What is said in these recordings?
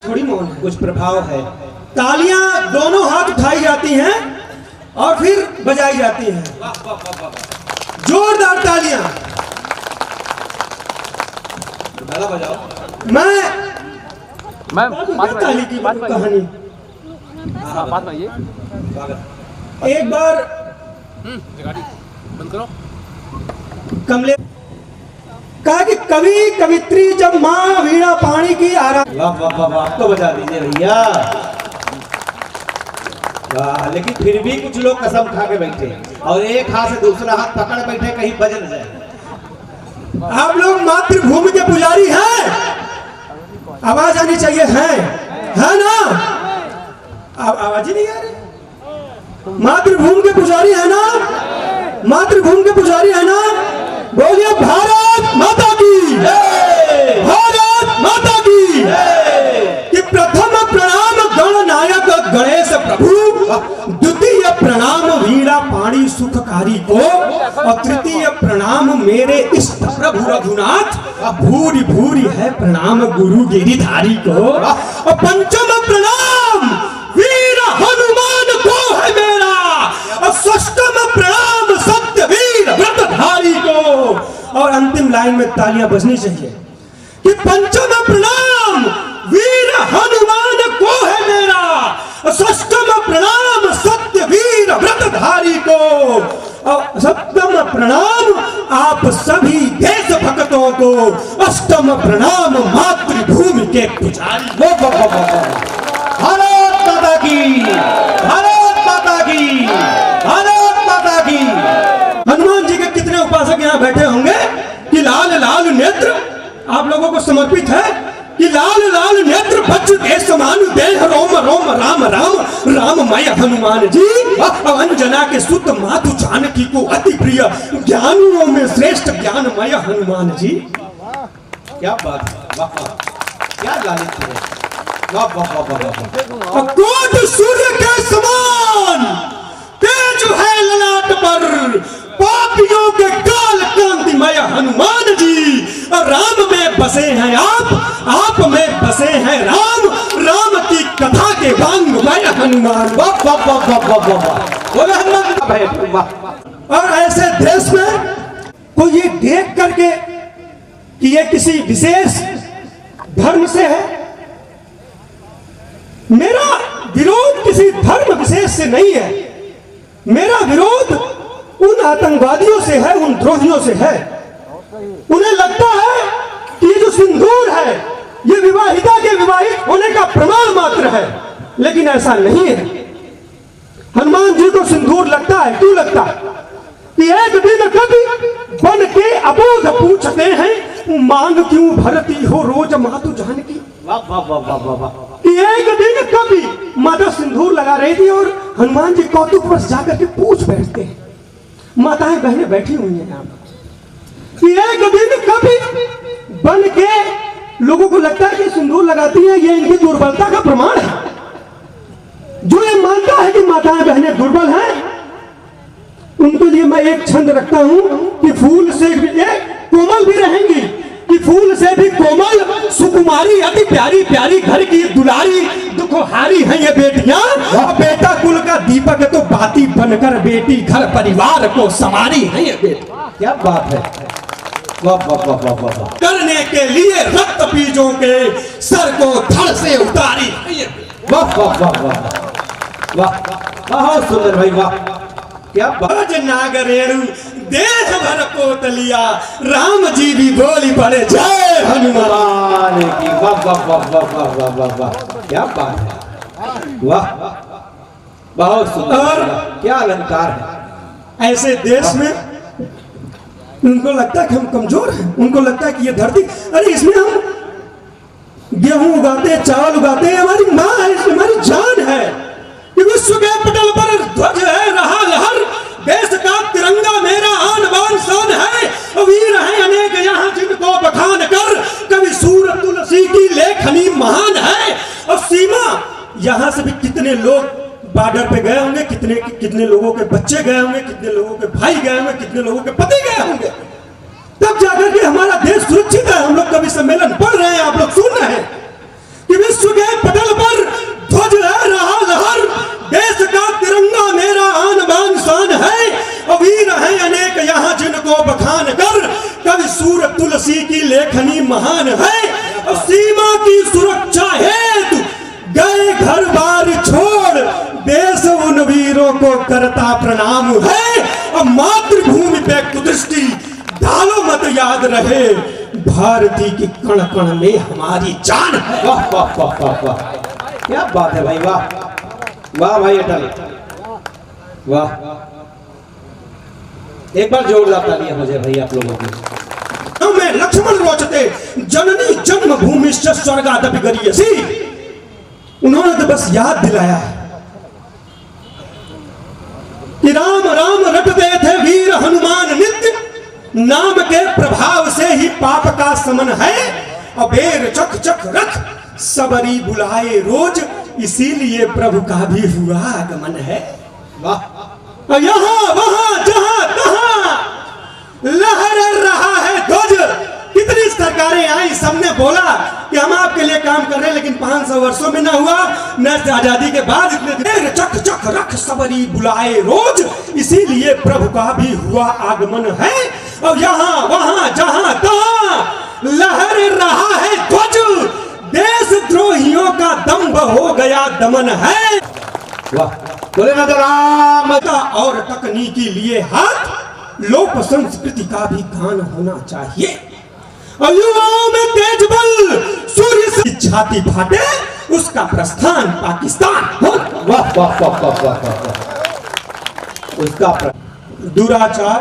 थोड़ी मौन है, कुछ प्रभाव है। तालियां दोनों हाथ उठाई जाती हैं और फिर बजाई जाती हैं। जोरदार तालियां। बजाओ। मैं ताली की कहानी एक बार बंद करो। कमले कहा कि कवि कवित्री जब माँ वीणा पानी की वाह वाह वाह वाह, तो बजा दीजिए भैया। वाह, लेकिन फिर भी कुछ लोग कसम खा के बैठे और एक हाथ से दूसरा हाथ पकड़ बैठे कहीं बज न जाए। आप लोग मातृभूमि के पुजारी हैं, आवाज आनी चाहिए। है ना? आवाज ही नहीं आ रही। मातृभूमि के पुजारी है ना? मातृभूमि के पुजारी है ना? बोलिए भारत माता की, भारत माता की। कि प्रथम प्रणाम गणनायक गणेश प्रभु, द्वितीय प्रणाम वीणा पाणी सुखकारी को, और तृतीय प्रणाम मेरे इष्ट प्रभु रघुनाथ, भूरि भूरि है प्रणाम गुरु गिरिधारी को, और पंचम प्रणाम वीर हनुमान को है मेरा, और षष्ठम प्रणाम सत्यवीर व्रतधारी को। और अंतिम लाइन में तालियां बजनी चाहिए कि पंचम प्रणाम वीर हनुमान को है मेरा, षष्ठम प्रणाम सत्यवीर व्रतधारी को, और सप्तम प्रणाम आप सभी देश भक्तों को, अष्टम प्रणाम मातृभूमि के पुजारी। भारत माता की, भारत माता की, भारत माता की। हनुमान जी के कितने उपासक यहाँ बैठे होंगे कि लाल लाल नेत्र आप लोगों को समर्पित है कि लाल लाल नेत्र वज्र के समान देह रोम रोम राम राम राममय हनुमान जी, अंजना के सुत मातु जानकी को अति प्रिय, ज्ञानियों में श्रेष्ठ ज्ञानमय हनुमान जी। क्या बात है, वाह वाह, क्या लालित्य है, वाह वाह वाह वाह। कोट सूर्य के समान तेज है ललाट पर, पापियों के काल कांतिमय हनुमान जी। राम में बसे हैं आप में बसे हैं राम, राम की कथा के वांगमय हनुमान। वाह वाह वाह वाह वाह वाह, बोले हनुमान वाह। और ऐसे देश में कोई ये देख करके कि ये किसी विशेष धर्म से है, मेरा विरोध किसी धर्म विशेष से नहीं है, मेरा विरोध उन आतंकवादियों से है, उन द्रोहियों से है। उन्हें लगता है कि ये जो सिंदूर है ये विवाहिता के विवाहित होने का प्रमाण मात्र है, लेकिन ऐसा नहीं है। हनुमान जी को सिंदूर लगता है, क्यों लगता है? कि एक दिन कभी बन के अबोध पूछते हैं, मांग क्यों भरती हो रोज मातु जानकी। वाह वाह वाह वाह वाह वाह। कि एक दिन कभी माता सिंदूर लगा रही थी और हनुमान जी कौतुक पर जाकर के पूछ बैठते हैं, माताएं बहनें बैठी हुई हैं यहाँ कि एक दिन कभी बन के लोगों को लगता है कि सिंदूर लगाती है ये इनकी दुर्बलता का प्रमाण है। जो ये मानता है कि माताएं बहनें दुर्बल हैं, उनके लिए मैं एक छंद रखता हूं कि फूल से कोमल भी रहेंगी, कि फूल से भी कोमल सुकुमारी अति प्यारी प्यारी घर की दुलारी, दुखहारी हैं ये बेटियां, बेटा कुल का दीपक तो बाती बनकर बेटी घर परिवार को संवारी हैं ये बेटी। क्या बात है, वाह वाह वाह वाह वाह। करने के लिए रक्त बीजों के सर को धड़ से उतारी हैं ये बेटी। वाह वाह वाह वाह वाह, बहुत सुंदर भाई, वाह क्या बात। नागरेणु देह भर कोतलिया, राम जी भी बोली पड़े जय हनुमान की। वाह वाह वाह वाह वाह वाह वाह वाह, क्या बात है, वाह बहुत सुंदर, क्या अलंकार है। ऐसे देश में उनको लगता है कि हम कमजोर हैं, उनको लगता है कि ये धरती, अरे इसमें हम गेहूं उगाते हैं, चावल उगाते हैं, हमारी माँ है, इसमें हमारी जान है। कि विश्व के पटल पर ध्वज है रहा लहर, देश का तिरंगा मेरा आन बान शान है, वीर हैं अनेक यहाँ जिनको बखान कर, कवि सूर तुलसी की लेखनी महान है। और सीमा यहाँ से भी कितने लोग बॉर्डर पे गए होंगे, कितने लोगों के बच्चे गए होंगे, कितने लोगों के भाई गए होंगे, कितने लोगों के पति गए होंगे, तब जाकर के हमारा देश सुरक्षित है। हम लोग कभी सम्मेलन पढ़ रहे हैं, आप लोग सुन रहे हैं कि विश्व के वीर हैं अनेक यहाँ जिनको बखान कर, कवि सूर तुलसी की लेखनी महान है। और सीमा की सुरक्षा हेतु गए घर बार छोड़, देश उन वीरों को करता प्रणाम है। और मातृभूमि पे कुदृष्टि डालो मत, याद रहे भारती की कण कण में हमारी जान है। वाह वाह वाह वाह वाह, क्या बात है भाई, वाह वाह भाई अटल, वाह। एक बार जोरदार तालियां हो जाए भाई आप लोगों की। में लक्ष्मण रोचते जननी जन्मभूमि स्वर्गादपि गरीयसी। उन्होंने तो बस याद दिलाया है कि राम राम रटते थे वीर हनुमान नित्य, नाम के प्रभाव से ही पाप का समन है। अबेर चख चख रख सबरी बुलाए रोज, इसीलिए प्रभु का भी हुआ आगमन है। वाह, यहाँ वहां जहां तहां लहर रहा है ध्वज। कितनी सरकारें आई, सबने बोला कि हम आपके लिए काम कर रहे हैं, लेकिन 500 वर्षों में ना हुआ, न आजादी के बाद इतने देर। चक चक रख सबरी बुलाए रोज, इसीलिए प्रभु का भी हुआ आगमन है। और यहाँ वहां जहां तहां लहर रहा है ध्वज, देशद्रोहियों का दंभ हो गया दमन है। वाह, बोले ना तो राम का और तकनीकी लिए हाथ, लोक संस्कृति का भी गान होना चाहिए। और युवाओं में तेज बल, सूर्य से छाती फाटे, उसका प्रस्थान पाकिस्तान हो। वाह वाह वाह वाह वाह वाह, उसका दुराचार,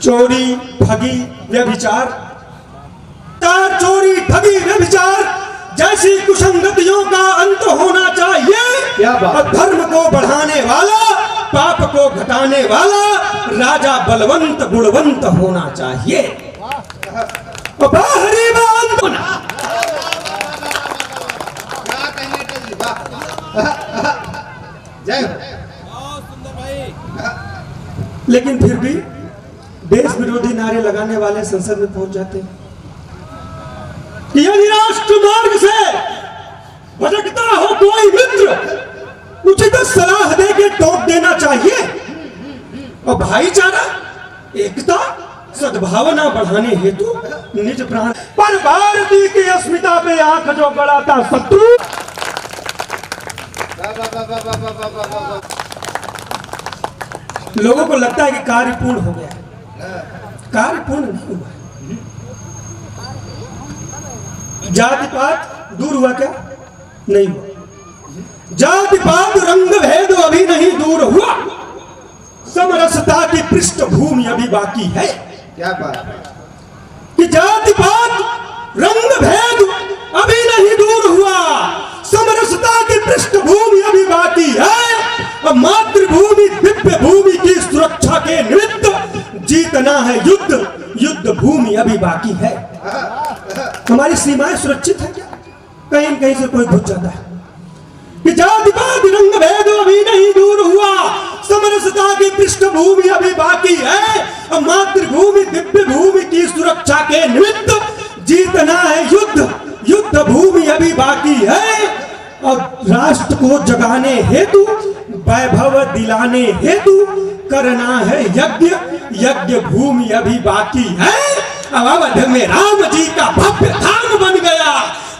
चोरी ठगी व्यभिचार, चोरी ठगी व्यभिचार जैसी कुसंगतियों का अंत होना चाहिए। क्या बात। और धर्म को बढ़ाने वाला, पाप को घटाने वाला राजा बलवंत गुणवंत होना चाहिए। और बाहरी बात होना। लेकिन फिर भी देश विरोधी नारे लगाने वाले संसद में पहुंच जाते हैं। यदि राष्ट्र मार्ग से भटकता हो कोई मित्र, उचित सलाह दे के टोक देना चाहिए। और भाईचारा, एकता, सद्भावना बढ़ाने हेतु निज प्राण पर भारती की अस्मिता पे आंख जो गड़ाता शत्रु। लोगों को लगता है कि कार्य पूर्ण हो गया, कार्य पूर्ण नहीं हुआ। जाति पात दूर हुआ क्या? नहीं हुआ। जाति पात रंग भेद अभी नहीं दूर हुआ, समरसता की पृष्ठभूमि अभी बाकी है। क्या बात कि जाति पात रंग भेद अभी नहीं दूर हुआ, समरसता की पृष्ठभूमि अभी बाकी है। और मातृभूमि दिव्य भूमि की सुरक्षा के निमित्त जीतना है युद्ध, युद्ध भूमि अभी बाकी है। हमारी सीमाएं सुरक्षित है क्या? कहीं न कहीं से कोई घुस जाता है। कि जातिवाद रंग भेद अभी नहीं दूर हुआ, समरसता की पृष्ठभूमि अभी बाकी है। और मातृभूमि दिव्य भूमि की सुरक्षा के निमित्त जीतना है युद्ध, युद्ध भूमि अभी बाकी है। और राष्ट्र को जगाने हेतु, वैभव दिलाने हेतु करना है यज्ञ, यज्ञ भूमि अभी बाकी है। अब अवध में राम जी का भव्य धाम बन गया,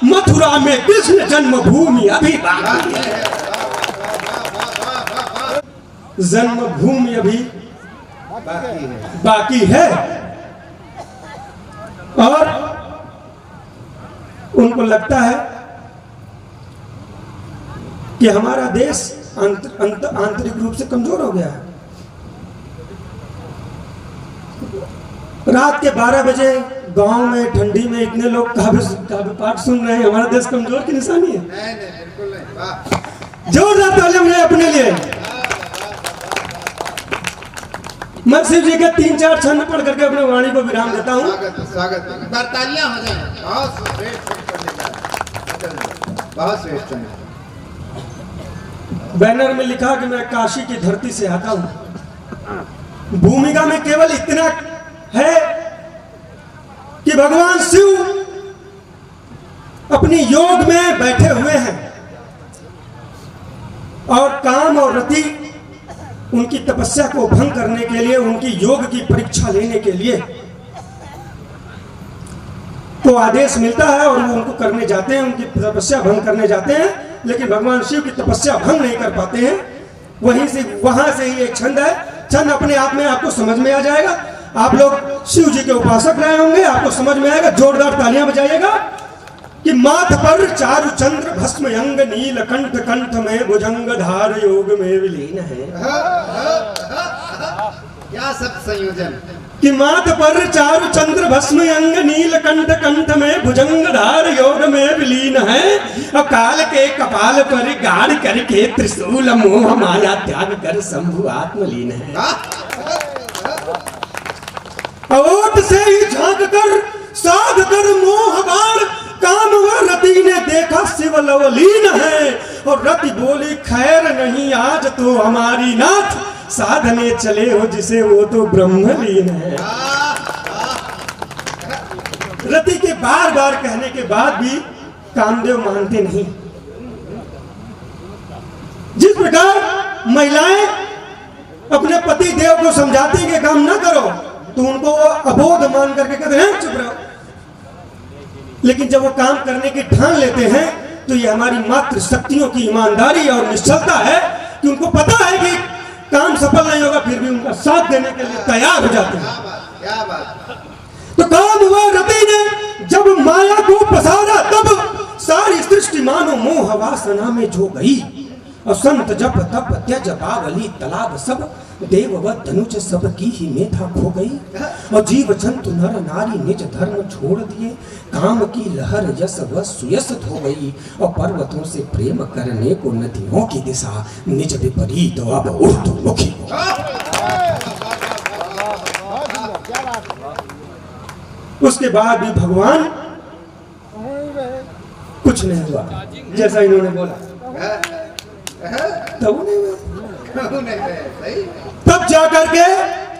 मथुरा में कृष्ण जन्मभूमि अभी बाकी है। जन्मभूमि अभी बाकी है। और उनको लगता है कि हमारा देश आंतरिक रूप से कमजोर हो गया है। रात के 12 बजे गांव में ठंडी में इतने लोग काव्य पाठ सुन रहे हैं, हमारा देश कमजोर की निशानी है? नहीं नहीं, बिल्कुल नहीं। जोरदार तालियां बजाएं अपने लिए। मैं शिव जी के 3-4 छंद पढ़ करके अपने वाणी को विराम देता हूँ। स्वागत है। तालियां हो जाए। बहुत श्रेष्ठ, बहुत श्रेष्ठ। बैनर में लिखा कि मैं काशी की धरती से आता हूं। भूमिका में केवल इतना है कि भगवान शिव अपनी योग में बैठे हुए हैं और काम और रति उनकी तपस्या को भंग करने के लिए, उनकी योग की परीक्षा लेने के लिए को आदेश मिलता है और वो उनको करने जाते हैं, उनकी तपस्या भंग करने जाते हैं, लेकिन भगवान शिव की तपस्या भंग नहीं कर पाते हैं। वहां से ही एक छंद है, छंद अपने आप में आपको समझ में आ जाएगा। आप लोग शिव जी के उपासक रहे होंगे, आपको समझ में आएगा, जोरदार तालियां बजाइएगा। कि माथ पर चारु चंद्र भस्म अंग नील कंठ, कंठ में भुजंग धार योग में विलीन है। क्या सब संयोजन। कि माथ पर चारु चंद्र भस्म अंग नील कंठ, कंठ में भुजंग धार योग में विलीन है। और काल के कपाल पर गाड़ करके त्रिशूल मोह माया त्याग कर शंभु आत्मलीन है। ओट से ही झांक कर साध कर मोह बाण, काम व रति ने देखा शिव लवलीन है। और रति बोली खैर नहीं आज तो हमारी नाथ, साधने चले हो जिसे वो तो ब्रह्मलीन है। रति के बार बार कहने के बाद भी कामदेव मानते नहीं। जिस प्रकार महिलाएं अपने पति देव को समझाती कि काम ना करो, तो उनको वो अबोध मान करके कहते हैं चुप रहो, लेकिन जब वो काम करने की ठान लेते हैं तो ये हमारी मात्र शक्तियों की ईमानदारी और निश्चलता है कि उनको पता है कि काम सफल नहीं होगा, फिर भी उनका साथ देने के लिए तैयार हो जाते हैं। क्या बात। तो काम हुआ रति ने जब माया को पसारा, तब सारी सृष्टि मानो मोह वासना में जो गई। और संत जप तप त्यज बावली तालाब सब, देव व धनुष सब की ही मेधा खो गई। और जीव जंतु नर नारी निज धर्म छोड़ दिए, काम की लहर यश व सुयस हो गई। और पर्वतों से प्रेम करने को नदियों की दिशा, निज विपरीत अब ऊर्ध्वमुखी हो। उसके बाद भी भगवान कुछ नहीं हुआ जैसा इन्होंने बोला, तब जाकर के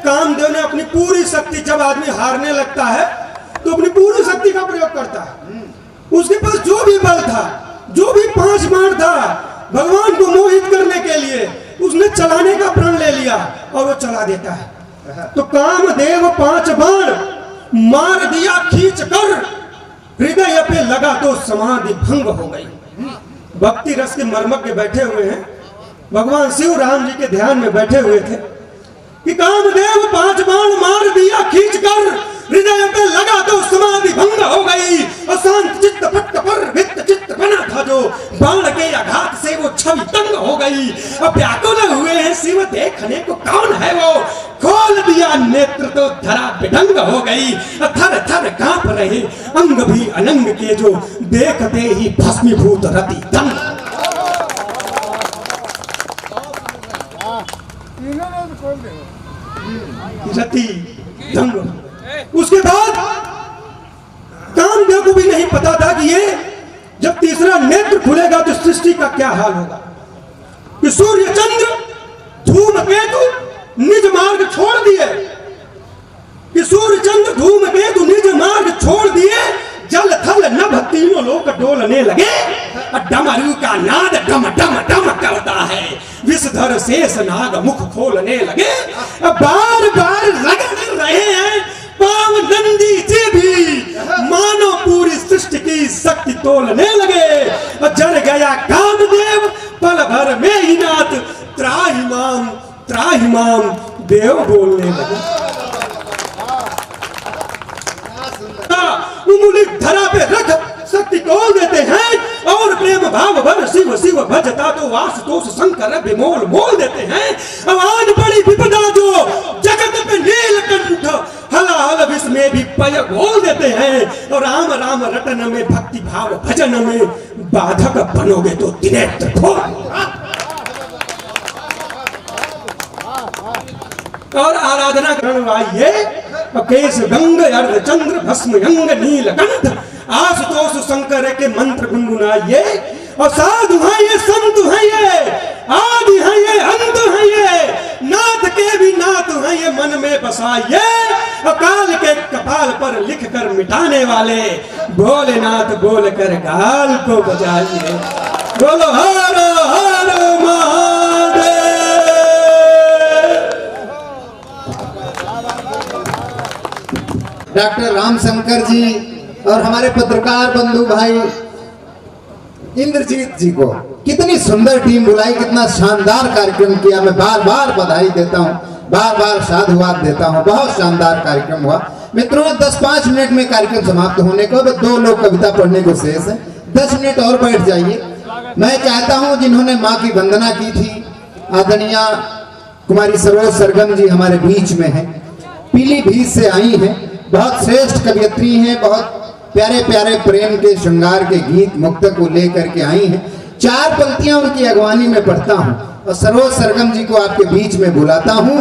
कामदेव ने अपनी पूरी शक्ति, जब आदमी हारने लगता है तो अपनी पूरी शक्ति का प्रयोग करता है। उसके पास जो भी बल था, जो भी 5 बाण था, भगवान को मोहित करने के लिए उसने चलाने का प्रण ले लिया और वो चला देता है। तो कामदेव 5 बाण मार दिया खींच कर, हृदय पे लगा तो समाधि भंग हो गई। भक्ति रस के मर्मज्ञ बैठे हुए हैं, भगवान शिव राम जी के ध्यान में बैठे हुए थे कि कामदेव 5 बाण मार दिया खींच कर, हृदय पे लगा तो समाधि भंग हो गई। और शांत चित्त पट्ट पर वित्त चित्त बना था जो, बाण के आघात से वो छवि तंग हो गई। अब व्याकुल हुए हैं शिव, देखने को कौन है वो, खोल दिया नेत्र तो धरा बेढंग हो गई। थर थर कांप रहे अंग भी अनंग के जो, देखते ही भस्मीभूत रति दंग। रति दंग। उसके बाद कामदेव को भी नहीं पता था कि ये जब तीसरा नेत्र खुलेगा तो सृष्टि का क्या हाल होगा। कि सूर्य चंद्र धूमकेतु निज मार्ग छोड़ दिए, कि सूर्य चंद्र धूमकेतु निज मार्ग छोड़ दिए। जल थल नभ तीनों लोक डोलने लगे, डमरू का नाद डम डम डम करता है। विषधर शेष नाग मुख खोलने लगे, बार बार रगड़ रहे हैं पाव नंदी जी भी, मानो पूरी सृष्टि की शक्ति तोलने लगे। जड़ गया कामदेव पल भर में ही नाथ, त्राहिमाम देव बोलने लगे। उंगली धरा पे रख शक्ति तोल देते हैं और प्रेम भाव भर शिव शिव भजता तो आशुतोष शंकर विमोल मोल देते हैं। आवाज बड़ी विपदा जो जगत पे नीलकंठ, हलाहल विष में भी पय बोल देते हैं। और राम राम रटन में भक्ति भाव भजन में बाधक बनोगे तो दिनेत्र खोल। और आराधना करवाइए, केश गंग अर्ध चंद्र भस्म अंग नीलकंठ, आशुतोष शंकर के मंत्र गुनगुनाइए। और साधु हैं ये, संत हैं ये, आदि हैं ये, अंत हैं ये, नाथ के भी नाथ हैं ये, मन में बसाइए। काल के कपाल पर लिख कर मिटाने वाले भोलेनाथ बोल कर गाल को बजाइए। बोलो हर हर महादेव। डॉक्टर रामशंकर जी और हमारे पत्रकार बंधु भाई इंद्रजीत जी को। कितनी सुंदर टीम बुलाई, कितना शानदार कार्यक्रम किया। मैं बार बार बधाई देता हूँ, बार बार साधुवाद देता हूँ। बहुत शानदार कार्यक्रम हुआ मित्रों। 10-5 मिनट में कार्यक्रम समाप्त होने को, 2 लोग कविता पढ़ने को शेष है। 10 मिनट और बैठ जाइए। मैं चाहता हूँ जिन्होंने माँ की वंदना की थी, आदरणीय कुमारी सरोज सरगम जी हमारे बीच में हैं, पीलीभीत से आई हैं, बहुत श्रेष्ठ कवियत्री हैं, बहुत प्यारे प्यारे प्रेम के श्रृंगार के गीत मुक्तक को लेकर के आई हैं। 4 पंक्तियां उनकी अगवानी में पढ़ता हूं और सरोज सरगम जी को आपके बीच में बुलाता हूं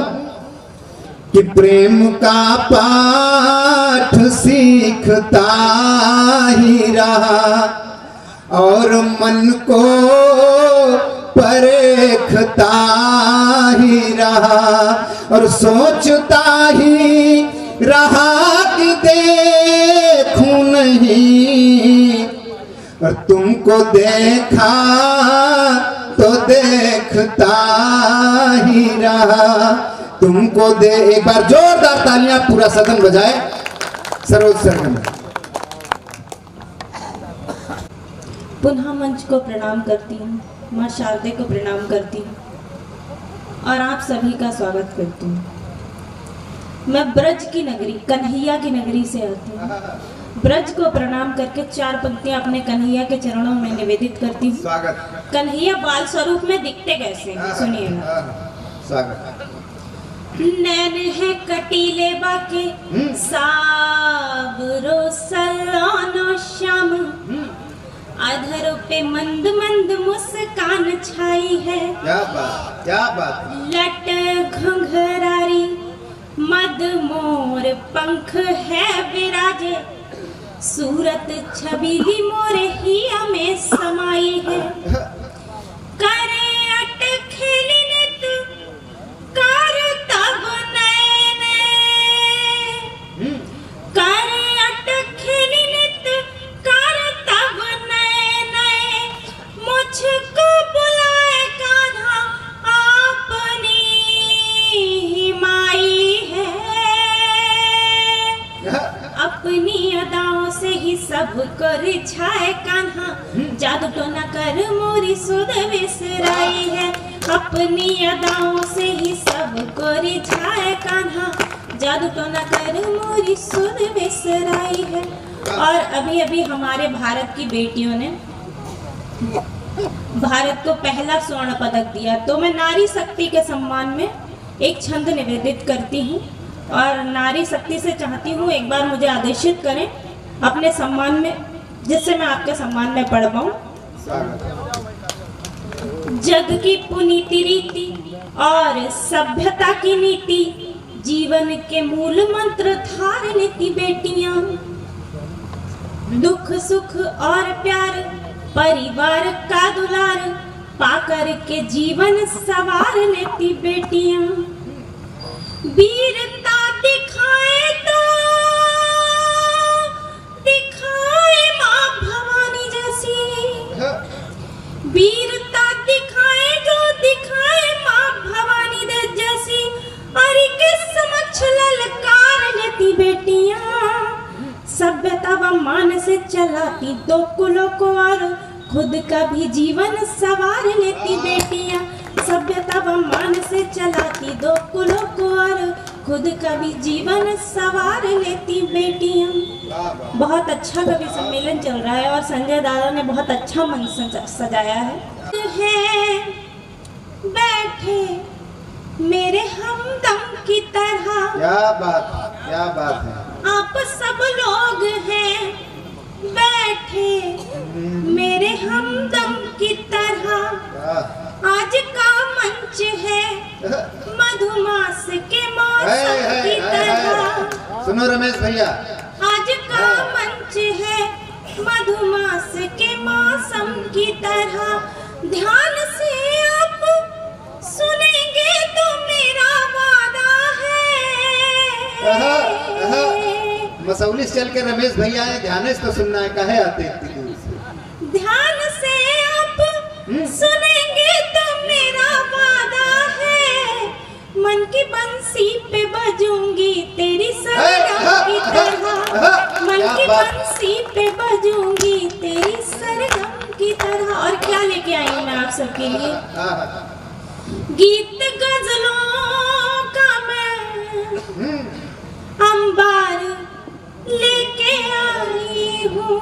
कि प्रेम का पाठ सीखता ही रहा और मन को परखता ही रहा और सोचता ही रहा कि देखूं नहीं और तुमको देखा तो देखता ही रहा तुमको दे। एक बार जोरदार तालियां पूरा सदन बजाए सरोज सरगम। पुनः मंच को प्रणाम करती हूँ, माँ शारदे को प्रणाम करती हूँ और आप सभी का स्वागत करती हूँ। मैं ब्रज की नगरी, कन्हैया की नगरी से आती हूँ। ब्रज को प्रणाम करके 4 पंक्तियां अपने कन्हैया के चरणों में निवेदित करती हूँ। स्वागत। कन्हैया बाल स्वरूप में दिखते कैसे हैं, सुनिएगा। स्वागत। नैन है कटीले बाके साबरो सलानो श्याम, अधरों पे मंद मंद मुस्कान छाई है। क्या बात, क्या बात। लट घुंघरारी मद मोर पंख है विराजे, सूरत छबीली मोरे हिया में समाई है। करे अट खेली नित कर तब नैने, करे अट खेली नित कर तब नैने, मुझको बुलाए कान्हा अपनी माई है। अपनी अदाओं से ही सब कर छाए कान्हा, जादू टोना कर मोरी सुध विसराई है। अपनी अदाओं से ही सब कर छाए कान्हा, जादू टोना कर मोरी सुध विसराई है। और अभी अभी हमारे भारत की बेटियों ने भारत को पहला स्वर्ण पदक दिया, तो मैं नारी शक्ति के सम्मान में एक छंद निवेदित करती हूँ और नारी शक्ति से चाहती हूँ एक बार मुझे आदेशित करें अपने सम्मान में, जिससे मैं आपके सम्मान में पढ़ पाऊँ। जग की पुनीति रीति और सभ्यता की नीति, जीवन के मूल मंत्र धार लेती बेटियां। दुख सुख और प्यार परिवार का दुलार, पाकर के जीवन सवार लेती बेटियां। वीरता दिखाए तो दिखाए माँ भवानी जैसी, वीरता दिखाए जो दिखाए माँ भवानी दे जैसी, और के समक्ष ललकार लेती बेटियां। सभ्यता व मान से चलाती 2 कुलों को और खुद का भी जीवन सवार लेती बेटियां। सभ्यता व मान से चलाती 2 कुलों को और खुद का भी जीवन सवार लेती बेटियां। बहुत अच्छा कवि सम्मेलन चल रहा है और संजय दादा ने बहुत अच्छा मंच सजाया है। बैठे मेरे हमदम की तरह, क्या बात, क्या बात है। आप सब लोग हैं बैठे मेरे हमदम की तरह। आज का मंच है मधुमास के मौसम की तरह। सुनो रमेश भैया, आज का मंच है मधुमास के मौसम की तरह। ध्यान से आप सुनेंगे तो मेरा वादा है। मसौली चल के रमेश भैया आए, ध्यान से तो सुनना है, काहे आते इतनी दूर से। ध्यान से आप सुनेंगे तो मेरा वादा है। मन की बंसी पे बजूंगी तेरी सजना की तरह। लेके आई हूँ मैं आप सबके लिए। गीत गजलों का मैं अंबार लेके आई हूँ।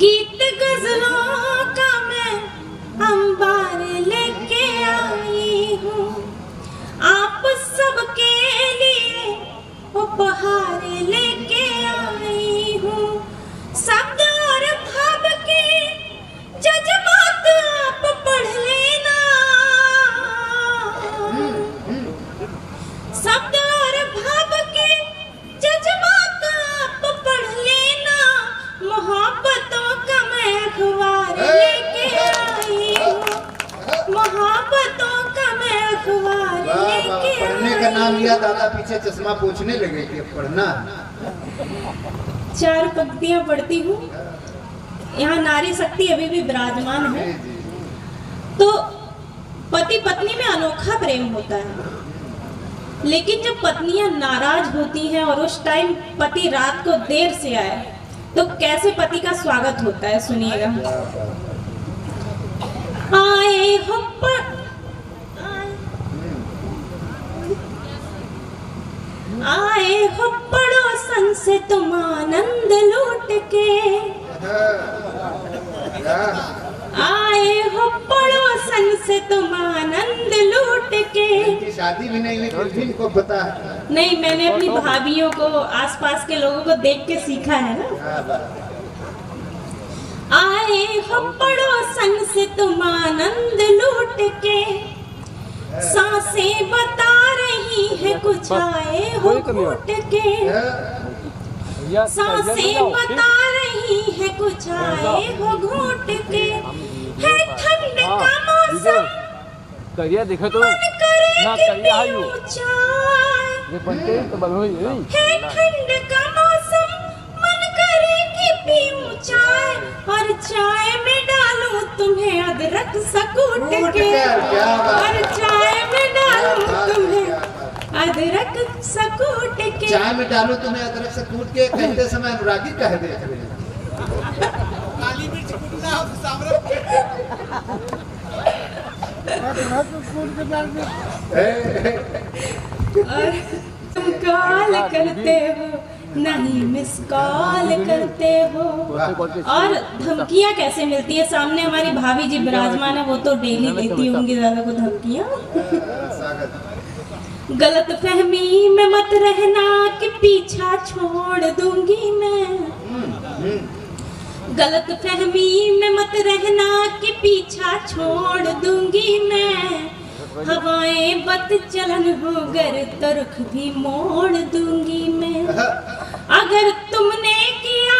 गीत गजलों का मैं अंबार लेके आई हूँ। आप सबके लिए उपहार लेके आई हूँ। शब्द और भाव के जज्बात आप पढ़ लेना। शब्द और भाव के जज्बात आप पढ़ लेना। मोहब्बतों का मैं अखबार लेके आई हूँ। मोहब्बतों का मैं अखबार लेके पढ़ने का नाम लिया दादा पीछे चश्मा पूछने लगे कि पढ़ना। 4 पंक्तियां पढ़ती हूँ। यहाँ नारी शक्ति अभी भी विराजमान है। तो पति पत्नी में अनोखा प्रेम होता है, लेकिन जब पत्नियां नाराज होती हैं और उस टाइम पति रात को देर से आए तो कैसे पति का स्वागत होता है, सुनिएगा। आए हो आए हो पड़ोसन से तुम आनंद लूट के। आए हो पड़ोसन से तुम आनंद लूट के। शादी भी नहीं हुई फिर भी इनको पता है। नहीं, मैंने अपनी भाभीियों को, आसपास के लोगों को देख के सीखा है ना। आए हो पड़ोसन से तुम आनंद लूट के। सांसें बता रही है कुछ आए हो घूट के। सांसें बता रही है कुछ आए हो घूट के। है ठंड का मौसम करिया देखो तो मन करे ना कि करिया आयु पीऊं चाय। ये बनते तो बल होई है ठंड का मौसम मन करे कि पीऊं चाय। और चाय में डालूं तुम्हें अदरक सकूट के। और चाय में डालूं तुम्हें अदरक सकूट के। चाय में डालूं तुम्हें अदरक से कूट के। कहते समय अनुरागी कह दे काली मिर्च कूटना हो सामने और तुम कॉल करते हो नहीं मिस कॉल करते हो। और धमकियां कैसे मिलती है? सामने हमारी भाभी जी विराजमान है, वो तो डेली देती होंगी दादा को धमकियां। गलत फहमी में मत रहना कि पीछा छोड़ दूंगी मैं। गलत फहमी में मत रहना कि पीछा छोड़ दूंगी मैं। हवाएं बत चलन हो गर तो रुख भी मोड़ दूंगी मैं। अगर तुमने किया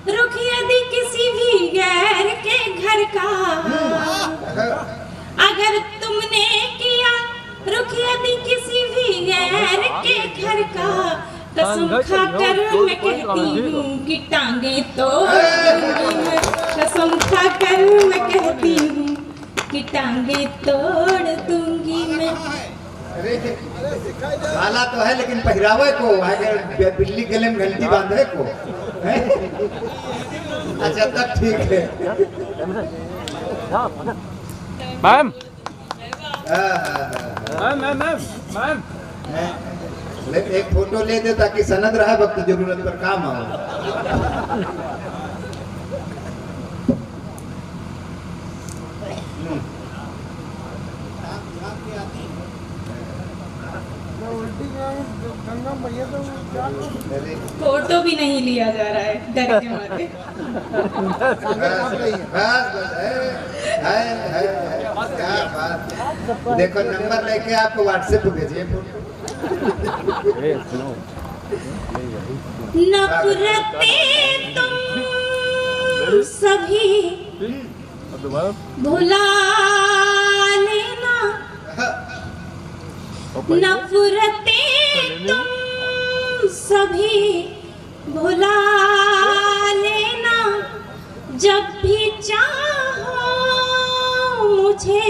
रुख यदि किसी भी गैर के घर का। अगर तुमने किया रुख यदि किसी भी गैर के घर का। कसम खाकर मैं कहती हूँ कि टांगे तोड़ दूंगी मैं। कसम खाकर मैं कहती हूँ कि टांगे तोड़ दूंगी मैं। भाला तो है लेकिन पहरावे को अगर बिल्ली गले में घंटी बांधे को। अच्छा तब ठीक है। मैम एक फोटो ले दे ताकि सनद रहा वक्त जरूरत पर काम आओ। फोटो भी नहीं लिया जा रहा है डर के मारे। क्या बात। देखो नंबर लेके आपको व्हाट्सएप पे भेजिए नफरतें तुम सभी भुला लेना। नफरतें तुम सभी भुला लेना। जब भी चाहो मुझे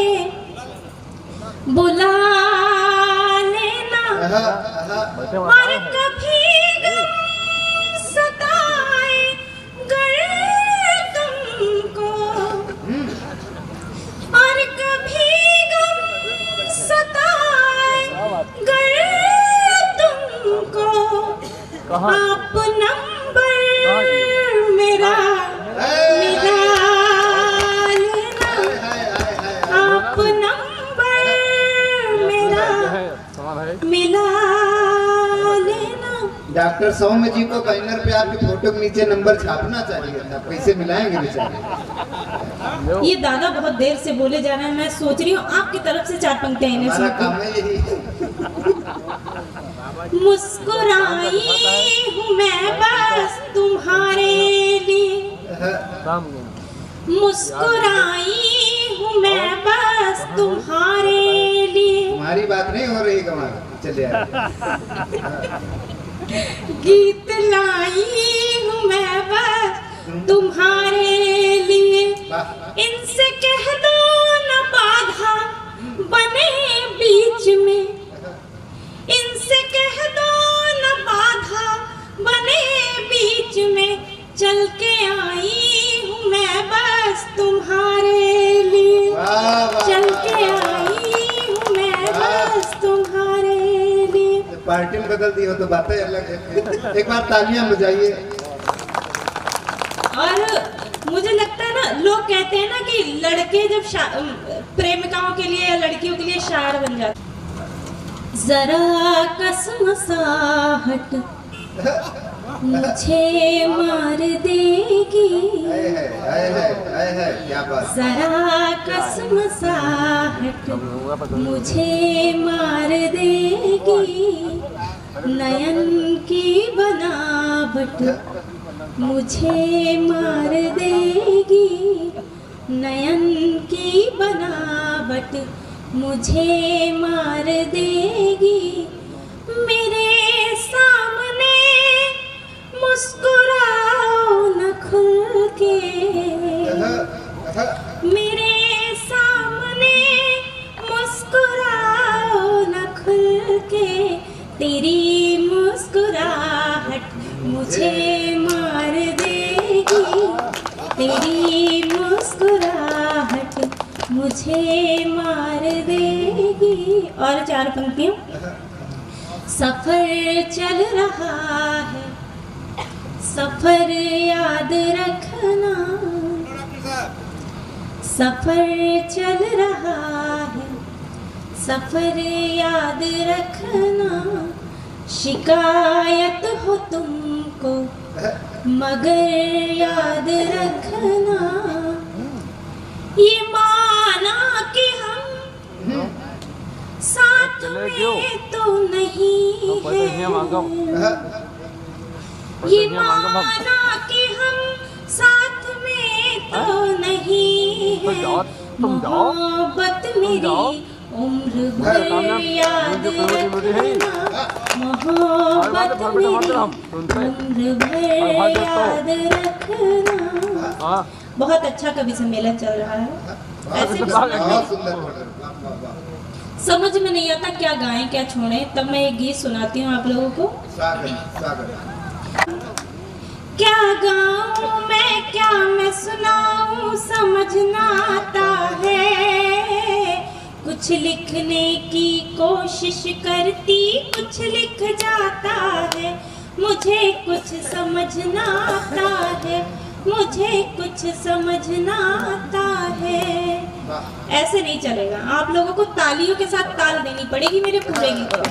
बुला लेना। और कभी गम सताए गर तुमको डॉक्टर सौम्य जी को बैनर पे आपकी फोटो के नीचे नंबर छापना चाहिए था, कैसे मिलाएंगे बेचारे। ये दादा बहुत देर से बोले जा रहे हैं, मैं सोच रही हूँ आपकी तरफ से 4 पंक्तियां इन्हें हमारा सुनाती काम है यही। मुस्कुराई हूँ मैं बस तुम्हारे लिए, मुस्कुराई हूँ मैं बस तुम्हारे लिए, तुम्हारी बात नहीं हो रही कमाल, चलिए गीत लाई हूँ मैं बस तुम्हारे लिए, इनसे कह दो न बाधा बने बीच में, इनसे कह दो न बाधा बने बीच में, चल के आई हूँ मैं बस तुम्हारे लिए, वाह, वाह, चल के आई हूँ मैं बस तुम्हारे लिए। पार्टी में बदल दी हो तो बातें अलग है। एक बार तालियां बजाइए। और मुझे लगता है ना, लोग कहते हैं ना कि लड़के जब प्रेमिकाओं के लिए या लड़कियों के लिए शायर बन जाते, जरा कसमसाहट मुझे मार देगी, क्या बात। जरा कसमसाहट मुझे मार देगी, नयन की बनावट मुझे मार देगी, नयन की बनावट मुझे मार देगी, मेरे सामने मुस्कुराओ न खुल के, मेरे सामने मुस्कुराओ न खुल के, तेरी मुस्कुराहट मुझे मार देगी, तेरी मुस्कुराहट मुझे मार देगी। और 4 पंक्तियां। सफर चल रहा है, सफर याद रखना, सफर चल रहा है, सफर याद रखना, शिकायत हो तुमको मगर याद रखना, ये माना कि हम साथ में तो नहीं है, ये माना कि हम साथ में तो नहीं है, मोहब्बत मेरी उम्र भर याद रखना, मोहब्बत मेरी उम्र भर याद रखना। बहुत अच्छा कवि सम्मेलन चल रहा है। ऐसे समझ में नहीं आता क्या गाएं क्या छोड़ें, तब मैं एक गीत सुनाती हूँ आप लोगों को। क्या गाऊं मैं, क्या मैं सुनाऊं, समझ ना आता है, कुछ लिखने की कोशिश करती कुछ लिख जाता है, मुझे कुछ समझ ना आता है, मुझे कुछ समझ ना आता है। ऐसे नहीं चलेगा, आप लोगों को तालियों के साथ ताल देनी पड़ेगी मेरे पूरे गीत को।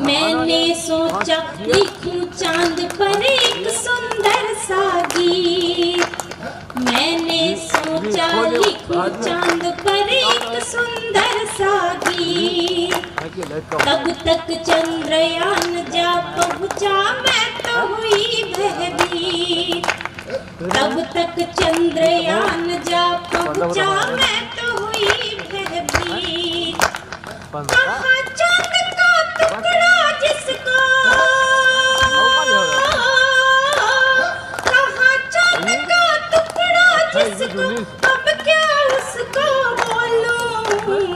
मैंने सोचा लिखूं चांद पर एक सुंदर सा गीत, मैंने सोचा लिखूं चांद पर एक सुंदर सा गीत, तब तक चंद्रयान जा पहुंचा मैं तो हुई भयभीत, तब तक चंद्रयान जा पहुंचा मैं तो हुई भयभीत, कहाँ चांद का टुकड़ा जिसको, कहाँ चांद का टुकड़ा जिसको, अब क्या उसको बोलूं,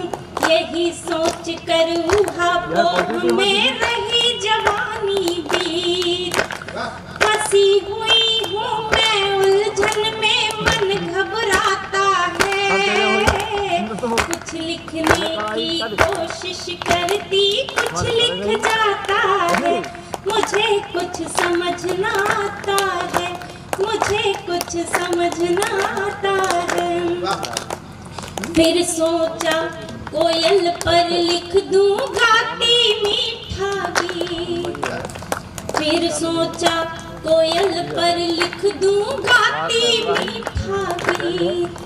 यही सोच कर ऊहापोह में रही जवानी बीत, फंसी हुई हूँ मैं उलझन में, मन घबराता है, कुछ लिखने की कोशिश करती कुछ लिख जाता है, मुझे कुछ समझ ना आता है, मुझे कुछ समझ ना आता है। फिर सोचा कोयल पर लिख दूं गाती मीठा गीत, फिर सोचा कोयल पर लिख दूं गाती मीठा गीत,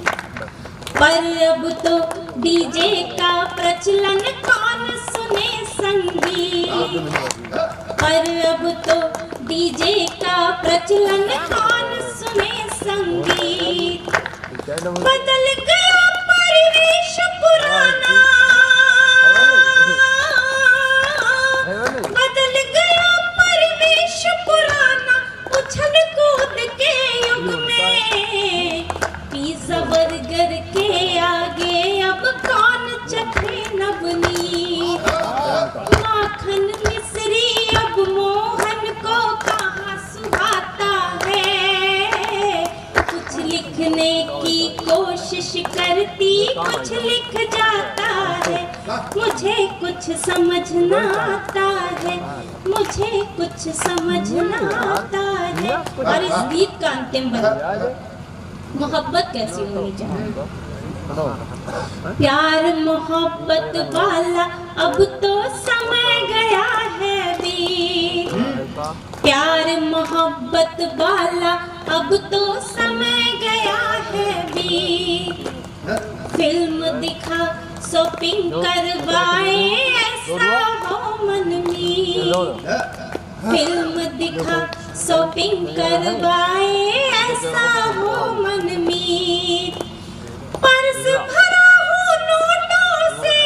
पर अब तो डीजे का प्रचलन कौन सुने संगीत, पर अब तो डीजे का प्रचलन कौन सुने संगीत। बदल गया परिवेश पुराना, बदल गया परिवेश पुराना, उछल कूद के युग में पिज़्ज़ा बर्गर के आगे अब कौन चखे नवनीत। माखन मिश्री अब मोहन को कहाँ सुहाता है, कुछ लिखने की कोशिश करती कुछ लिख जाता है, मुझे कुछ समझ न आता है, मुझे कुछ समझ न आता है। और इस गीत का अंतिम बंद मोहब्बत कैसी होनी चाहिए। प्यार मोहब्बत वाला अब तो समय गया है भी, प्यार मोहब्बत वाला अब तो समय गया है भी। फिल्म दिखा शॉपिंग करवाए ऐसा हो मन में, फिल्म दिखा शॉपिंग करवाए ऐसा हो मन में। पर्स भरा हो नोटों से,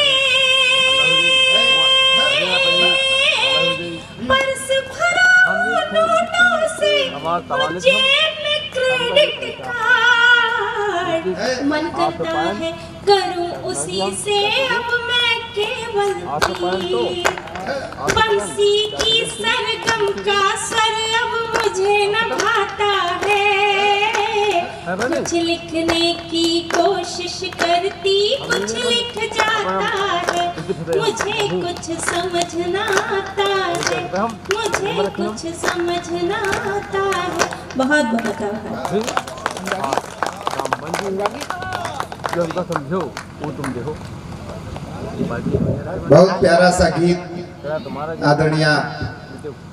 पर्स भरा हो नोटों से, जेब में क्रेडिट कार्ड, मन करता है करूं उसी से अब मैं केवल प्रीत। बंसी की सरगम का स्वर अब मुझे न भाता है, कुछ लिखने की कोशिश करती कुछ लिख जाता है, मुझे कुछ समझ न आता है, मुझे कुछ समझ न आता है। बहुत बहुत आभार। जो उनका समझो वो तुम देखो। बहुत प्यारा सा गीत आदरणीय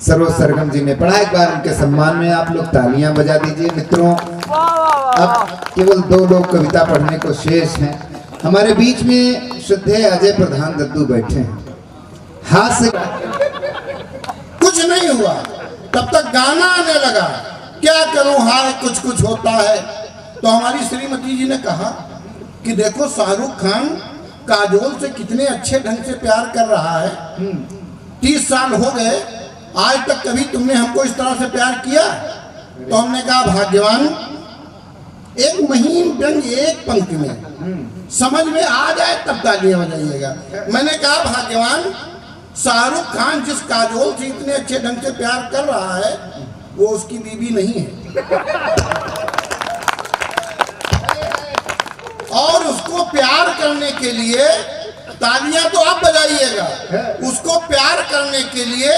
सरोज सरगम जी ने पढ़ा। एक बार उनके सम्मान में आप लोग तालियां बजा दीजिए। मित्रों, अब केवल 2 लोग कविता पढ़ने को शेष हैं। हमारे बीच में श्रद्धेय अजय प्रधान दद्दू बैठे हैं। हाथ से कुछ नहीं हुआ, तब तक गाना आने लगा। क्या करूं हाय कुछ कुछ होता है। तो हमारी श्रीमती जी ने कहा कि देखो शाहरुख खान काजोल से कितने अच्छे ढंग से प्यार कर रहा है। 30 साल हो गए, आज तक कभी तुमने हमको इस तरह से प्यार किया। तो हमने कहा भाग्यवान, एक महीन व्यंग एक पंक्ति में समझ में आ जाए तब तालियां बजाइएगा। मैंने कहा भाग्यवान, शाहरुख खान जिस काजोल से इतने अच्छे ढंग से प्यार कर रहा है वो उसकी बीवी नहीं है। और उसको प्यार करने के लिए तालियां तो आप बजाइएगा, उसको प्यार करने के लिए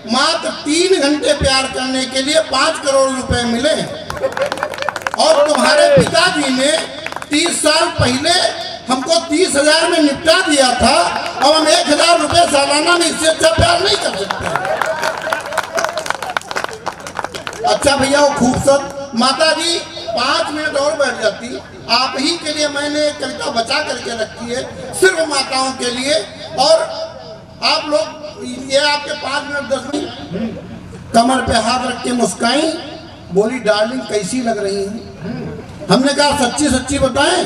मात्र 3 घंटे प्यार करने के लिए 5 करोड़ रुपए मिले। और तुम्हारे पिताजी ने 30 साल पहले हमको 30,000 में निपटा दिया था, और हम 1,000 रुपए सालाना में इससे अच्छा प्यार नहीं कर सकते। अच्छा भैया, वो खूबसूरत माता जी 5 मिनट और बैठ जाती। आप ही के लिए मैंने कविता बचा करके रखी है, सिर्फ माताओं के लिए। और आप लोग ये आपके 5 मिनट 10 मिनट कमर पे हाथ रख के मुस्काई, बोली डार्लिंग कैसी लग रही है। हमने कहा सच्ची सच्ची बताएं।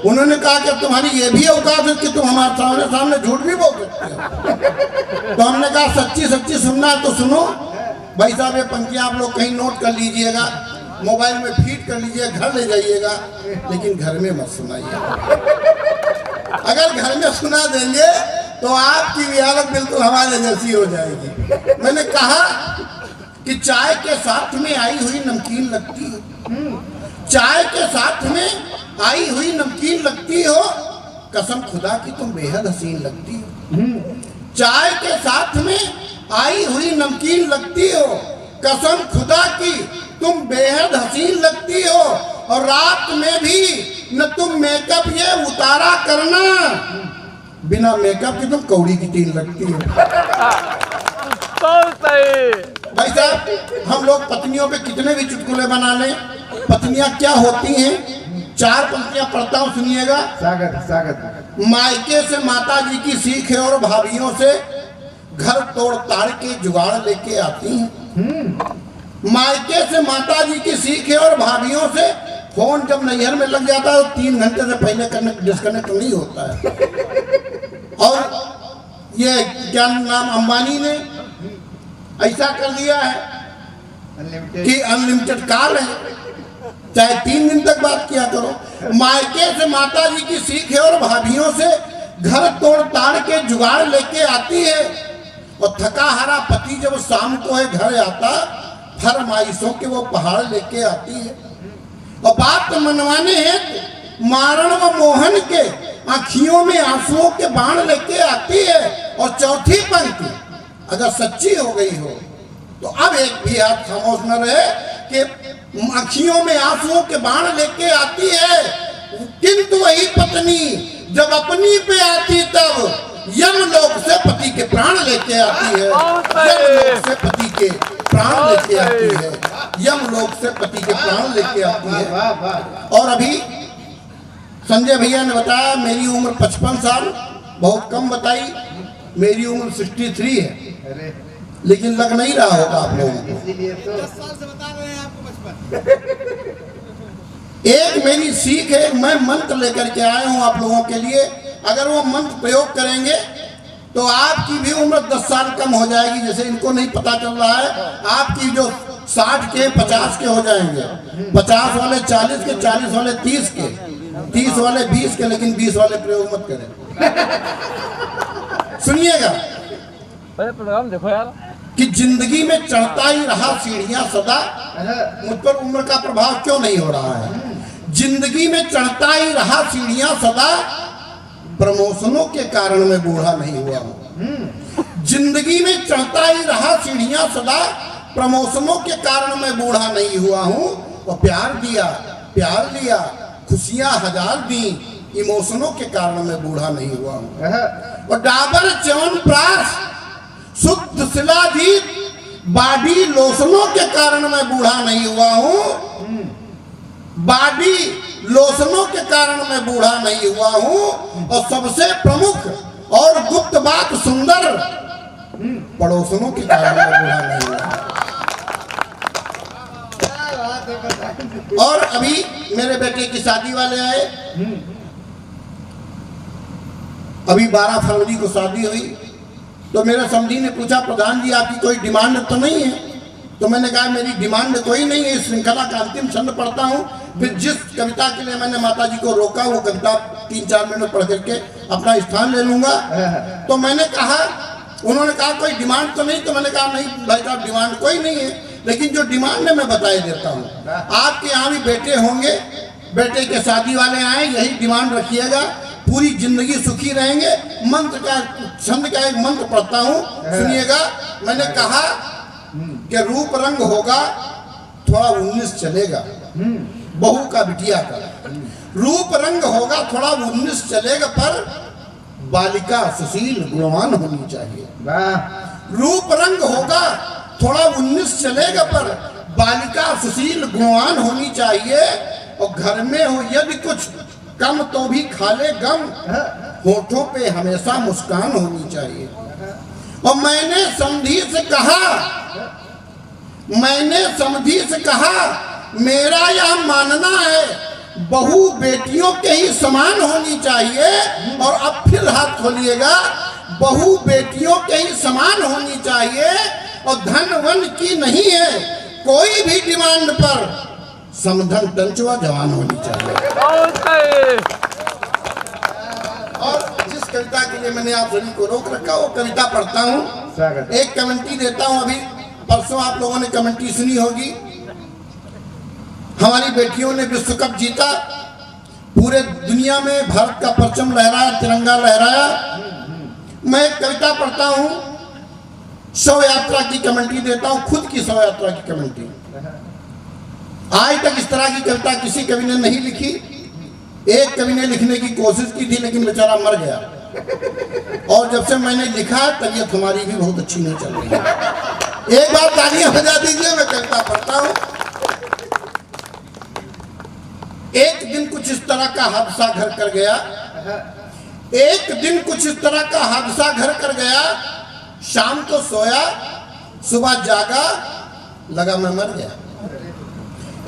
उन्होंने कहा कि तुम्हारी ये भी औकात है कि तुम हमारे सामने झूठ भी बोल सकते हो। तो हमने कहा सच्ची सच्ची सुनना है तो सुनो। भाई साहब, ये पंक्तियां आप लोग कहीं नोट कर लीजिएगा, मोबाइल में फीड कर लीजिए, घर ले जाइएगा, लेकिन घर में मत सुनाइए। अगर घर में सुना देंगे तो आपकी भी हालत बिल्कुल हमारे जैसी हो जाएगी। मैंने कहा कि चाय के साथ में आई हुई नमकीन लगती हो, चाय के साथ में आई हुई नमकीन लगती हो, कसम खुदा की तुम बेहद हसीन लगती हो। चाय के साथ में आई हुई नमकीन लगती हो, कसम खुदा की तुम बेहद हसीन लगती हो। और रात में भी न तुम मेकअप ये उतारा करना, बिना मेकअप की तुम कौड़ी की टीन लगती हो। भाई साहब, हम लोग पत्नियों पे कितने भी चुटकुले बना लें, पत्नियां क्या होती हैं, 4 पंक्तियां पढ़ता हूं, सुनिएगा। स्वागत। मायके से माता जी की सीख है और भाभीियों से घर तोड़ ताड़ के जुगाड़ लेके आती हैं। मायके से माता जी की सीख है और भाभीियों से फोन जब नैहर में लग जाता है तो 3 घंटे से पहले डिस्कनेक्ट नहीं होता है। और ये क्या नाम, अंबानी ने ऐसा कर दिया है कि अनलिमिटेड कॉल है, चाहे 3 दिन तक बात किया करो। मायके से माता जी की सीख है और भाभीियों से घर तोड़ ताड़ के जुगाड़ लेके आती है। और थका हारा पति जब शाम को है घर आता, फरमाइशों के वो पहाड़ लेके आती है। और बात मनवाने हैं मारण व मोहन के आँखियों में आंसुओं के बाण लेके आती है। और चौथी पंक्ति अगर सच्ची हो गई हो तो अब एक भी हाथ खामोश न रहे कि आँखियों में आंसुओं के बाण लेके आती है, किंतु वही पत्नी जब अपनी पे आती तब यमलोक से पति के प्राण लेके आती है। यमलोक से पति के प्राण लेके आती है, यमलोक से पति के प्राण लेके आती है। और अभी संजय भैया ने बताया मेरी उम्र 55 साल, बहुत कम बताई, मेरी उम्र 63 है, लेकिन लग नहीं रहा होगा आप लोगों को। 10 साल से बता रहे हैं आपको बचपन। एक मेरी सीख है, मैं मंत्र लेकर के आया हूं आप लोगों के लिए। अगर वो मंत्र प्रयोग करेंगे तो आपकी भी उम्र 10 साल कम हो जाएगी। जैसे इनको नहीं पता चल रहा है, आपकी जो 60 के 50 के हो जाएंगे, 50 वाले 40 के, 40 वाले 30 के, 30 वाले 20 के, लेकिन 20 वाले प्रयोग मत करें। सुनिएगा प्रोग्राम देखो यार कि जिंदगी में चढ़ता ही रहा सीढ़ियां सदा, मुझ पर उम्र का प्रभाव क्यों नहीं हो रहा है। जिंदगी में चढ़ता ही रहा सीढ़ियां सदा, प्रमोशनों के कारण मैं बूढ़ा नहीं हुआ हूं। जिंदगी में चढ़ता ही रहा सीढ़ियां सदा, प्रमोशनों के कारण मैं बूढ़ा नहीं हुआ हूं। और प्यार दिया, प्यार लिया, खुशियां हजार दी, इमोशनों के कारण मैं बूढ़ा नहीं हुआ हूं। और डाबर च्यवनप्राश शुद्ध शिलाजीत बॉडी लोशनों के कारण मैं बूढ़ा नहीं हुआ हूं। बॉडी लोशनों के कारण मैं बूढ़ा नहीं हुआ हूं। और सबसे प्रमुख और गुप्त बात सुंदर, पड़ोसनों के कारण मैं बूढ़ा नहीं हुआ। और अभी मेरे बेटे की शादी वाले आए, अभी 12 फरवरी को शादी हुई। तो मेरे समधी ने पूछा, प्रधान जी आपकी कोई डिमांड तो नहीं है? तो मैंने कहा मेरी डिमांड कोई नहीं है, इस श्रृंखला का अंतिम छंद पढ़ता हूँ। फिर जिस कविता के लिए मैंने माता जी को रोका वो कविता 3-4 मिनट पढ़ करके अपना स्थान ले लूंगा। तो मैंने कहा, उन्होंने कहा कोई डिमांड तो नहीं? तो मैंने कहा नहीं भाई साहब, डिमांड कोई नहीं है, लेकिन जो डिमांड है मैं बता ही देता हूँ। आपके यहाँ भी बेटे होंगे, बेटे के शादी वाले आए, यही डिमांड रखिएगा, पूरी जिंदगी सुखी रहेंगे। मंत्र का, छंद का एक मंत्र पढ़ता हूँ, सुनिएगा। मैंने कहा कि रूप रंग होगा थोड़ा 19 चलेगा, बहू का बिटिया का रूप रंग होगा थोड़ा 19 चलेगा, पर बालिका सुशील गुणवान होनी चाहिए। रूप रंग होगा थोड़ा 19 चलेगा, पर बालिका सुशील गुणवान होनी चाहिए। और घर में हो यदि कुछ कम तो भी खा ले गम, होठों पे हमेशा मुस्कान होनी चाहिए। और मैंने समधी से कहा मेरा यह मानना है बहू बेटियों के ही समान होनी चाहिए। और अब फिर हाथ खोलिएगा, बहू बेटियों के ही समान होनी चाहिए। और धन वन की नहीं है कोई भी डिमांड पर, समधन टंचुआ जवान होनी चाहिए। और जिस कविता के लिए मैंने आप सभी को रोक रखा वो कविता पढ़ता हूँ, एक कमेंट्री देता हूँ। अभी परसों आप लोगों ने कमेंट्री सुनी होगी, हमारी बेटियों ने विश्व कप जीता, पूरे दुनिया में भारत का परचम लहराया, तिरंगा लहराया। मैं एक कविता पढ़ता हूँ, शव यात्रा की कमेंट्री देता हूँ, खुद की शव यात्रा की कमेंट्री। आज तक इस तरह की कविता किसी कवि ने नहीं लिखी। एक कवि ने लिखने की कोशिश की थी, लेकिन बेचारा मर गया। और जब से मैंने लिखा, तबीयत हमारी भी बहुत अच्छी नहीं चल रही है। एक बार तालियां बजा दीजिए, मैं कविता पढ़ता हूं। एक दिन कुछ इस तरह का हादसा घर कर गया, एक दिन कुछ इस तरह का हादसा घर कर गया। शाम को सोया, सुबह जागा, लगा मैं मर गया।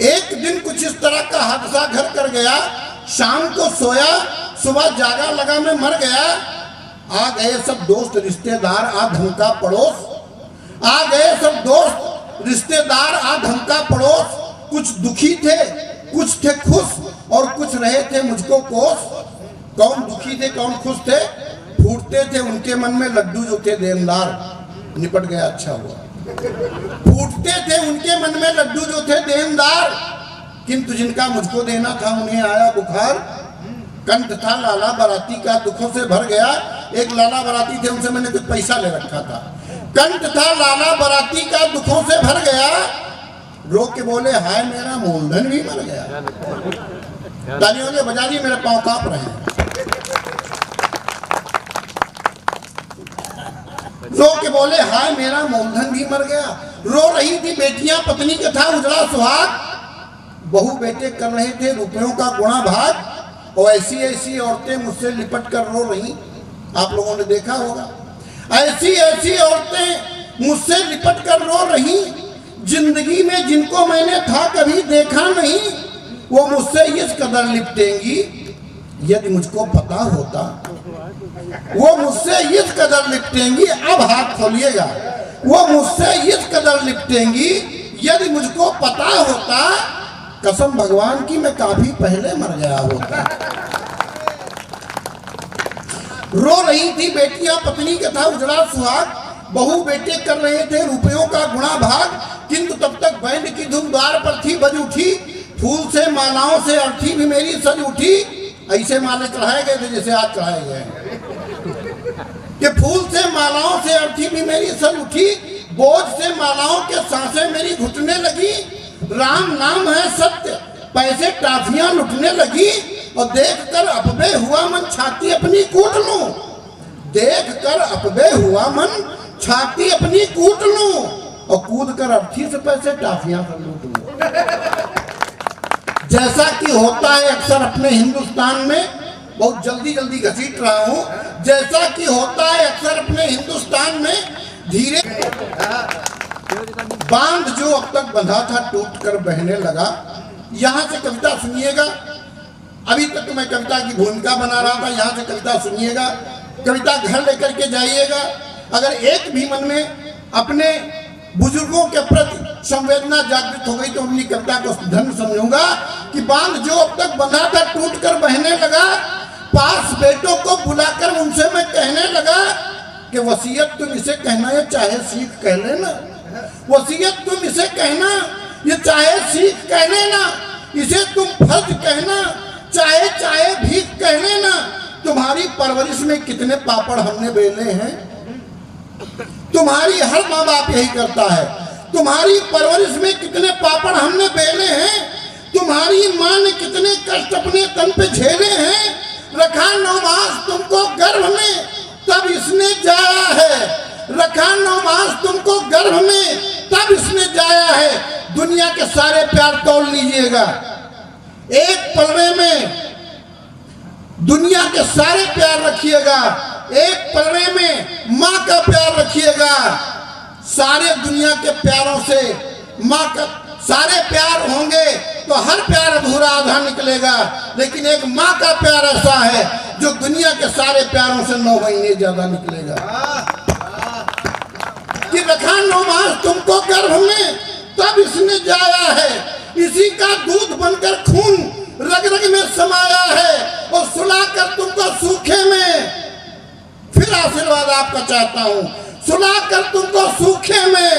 एक दिन कुछ इस तरह का हादसा घर कर गया। शाम को सोया, सुबह जागा, लगा मैं मर गया। आ गए सब दोस्त रिश्तेदार, आ धमका पड़ोस। आ गए सब दोस्त रिश्तेदार, आ धमका पड़ोस। कुछ दुखी थे, कुछ थे खुश, और कुछ रहे थे मुझको कोस। कौन दुखी थे, कौन खुश थे? फूटते थे उनके मन में लड्डू जो थे देनदार। निपट गया, अच्छा हुआ। फूटते थे उनके मन में लड्डू जो थे देनदार, किंतु जिनका मुझको देना था उन्हें आया बुखार। कंठ था लाला बराती का, दुखों से भर गया। एक लाला बराती थे, उनसे मैंने कुछ पैसा ले रखा था। कंठ था लाला बराती का, दुखों से भर गया। रो के बोले हाय मेरा मूलधन भी मर गया। तालियों ने बजा दी, मेरे पांव कांप रहे हैं। रो के बोले हाय मेरा मूलधन भी मर गया। रो रही थी बेटियां, पत्नी का था उजड़ा सुहाग। बहू बेटे कर रहे थे रुपयों का गुणा भाग, और ऐसी ऐसी औरतें मुझसे लिपट कर रो रही। आप लोगों ने देखा होगा, ऐसी ऐसी औरतें मुझसे लिपट कर रो रही। जिंदगी में जिनको मैंने था कभी देखा नहीं, वो मुझसे इस कदर लिपटेंगी। यदि मुझको पता होता, वो मुझसे इस कदर लिपटेंगी। अब हाथ खोलिएगा, वो मुझसे इस कदर लिपटेंगी। यदि मुझको पता होता, कसम भगवान की मैं काफी पहले मर गया होता। रो रही थी बेटियां, पत्नी का था उजड़ा सुहाग। बहू बेटे कर रहे थे रुपयों का गुणा भाग, किंतु तब तक बैंड की धुन द्वार पर थी बज उठी। फूल से मालाओं से अर्थी भी मेरी सज उठी। ऐसे माले चढ़ाए गए थे जैसे आज चढ़ाए गए कि फूल से मालाओं से अर्थी भी मेरी सज उठी। बोझ से मालाओं के सांसें मेरी घुटने लगी। राम नाम है सत्य, पैसे टाफियां लुटने लगी। और देखकर अपबे हुआ मन छाती अपनी कूट लूं। देखकर अपबे हुआ मन छाती अपनी कूट लूं, और कूद कर अर्थी से पैसे टाफियां कर लूट लूं। जैसा कि होता है अक्सर अपने हिंदुस्तान में, बहुत जल्दी जल्दी घसीट रहा हूं। जैसा कि होता है अक्सर अपने हिंदुस्तान में, धीरे बांध जो अब तक बंधा था टूट कर बहने लगा। यहां से कविता सुनिएगा। अभी तक तो मैं कविता की भूमिका बना रहा था, यहां से कविता सुनिएगा। कविता घर लेकर के जाइएगा। अगर एक भी मन में अपने बुजुर्गों के प्रति संवेदना जागृत हो गई तो अपनी कविता को धन्य समझूंगा। कि बांध जो अब तक बंधा था टूट कर बहने लगा। पास बेटों को बुलाकर उनसे मैं कहने लगा कि वसीयत तुम इसे कहना या चाहे सीख कह लेना। वसीयत तुम इसे कहना, ये चाहे सीख कह लेना। इसे तुम फर्ज कहना, चाहे चाहे भीख कह लेना। तुम्हारी परवरिश में कितने पापड़ हमने बेले हैं। तुम्हारी हर माँ बाप यही करता है। तुम्हारी परवरिश में कितने पापड़ हमने बेले हैं। तुम्हारी माँ ने कितने कष्ट अपने तन पे झेले हैं। रखा 9 मास तुमको गर्भ में, तब इसने जाया है। रखा 9 मास तुमको गर्भ में, तब इसने जाया है। दुनिया के सारे प्यार तोल लीजिएगा एक पलड़े में। दुनिया के सारे प्यार रखिएगा एक पलड़े में। माँ का प्यार रखिएगा। सारे दुनिया के प्यारों से माँ का सारे प्यार होंगे तो हर प्यार अधूरा आधा निकलेगा। लेकिन एक माँ का प्यार ऐसा है जो दुनिया के सारे प्यारों से 9 महीने ज्यादा निकलेगा। कि रखा 9 मास तुमको गर्भ में, तब इसने जाया है। इसी का दूध बनकर खून रग रग में समाया है, और सुलाकर तुमको सूखे में। फिर आशीर्वाद आपका चाहता हूं। सुलाकर तुमको सूखे में,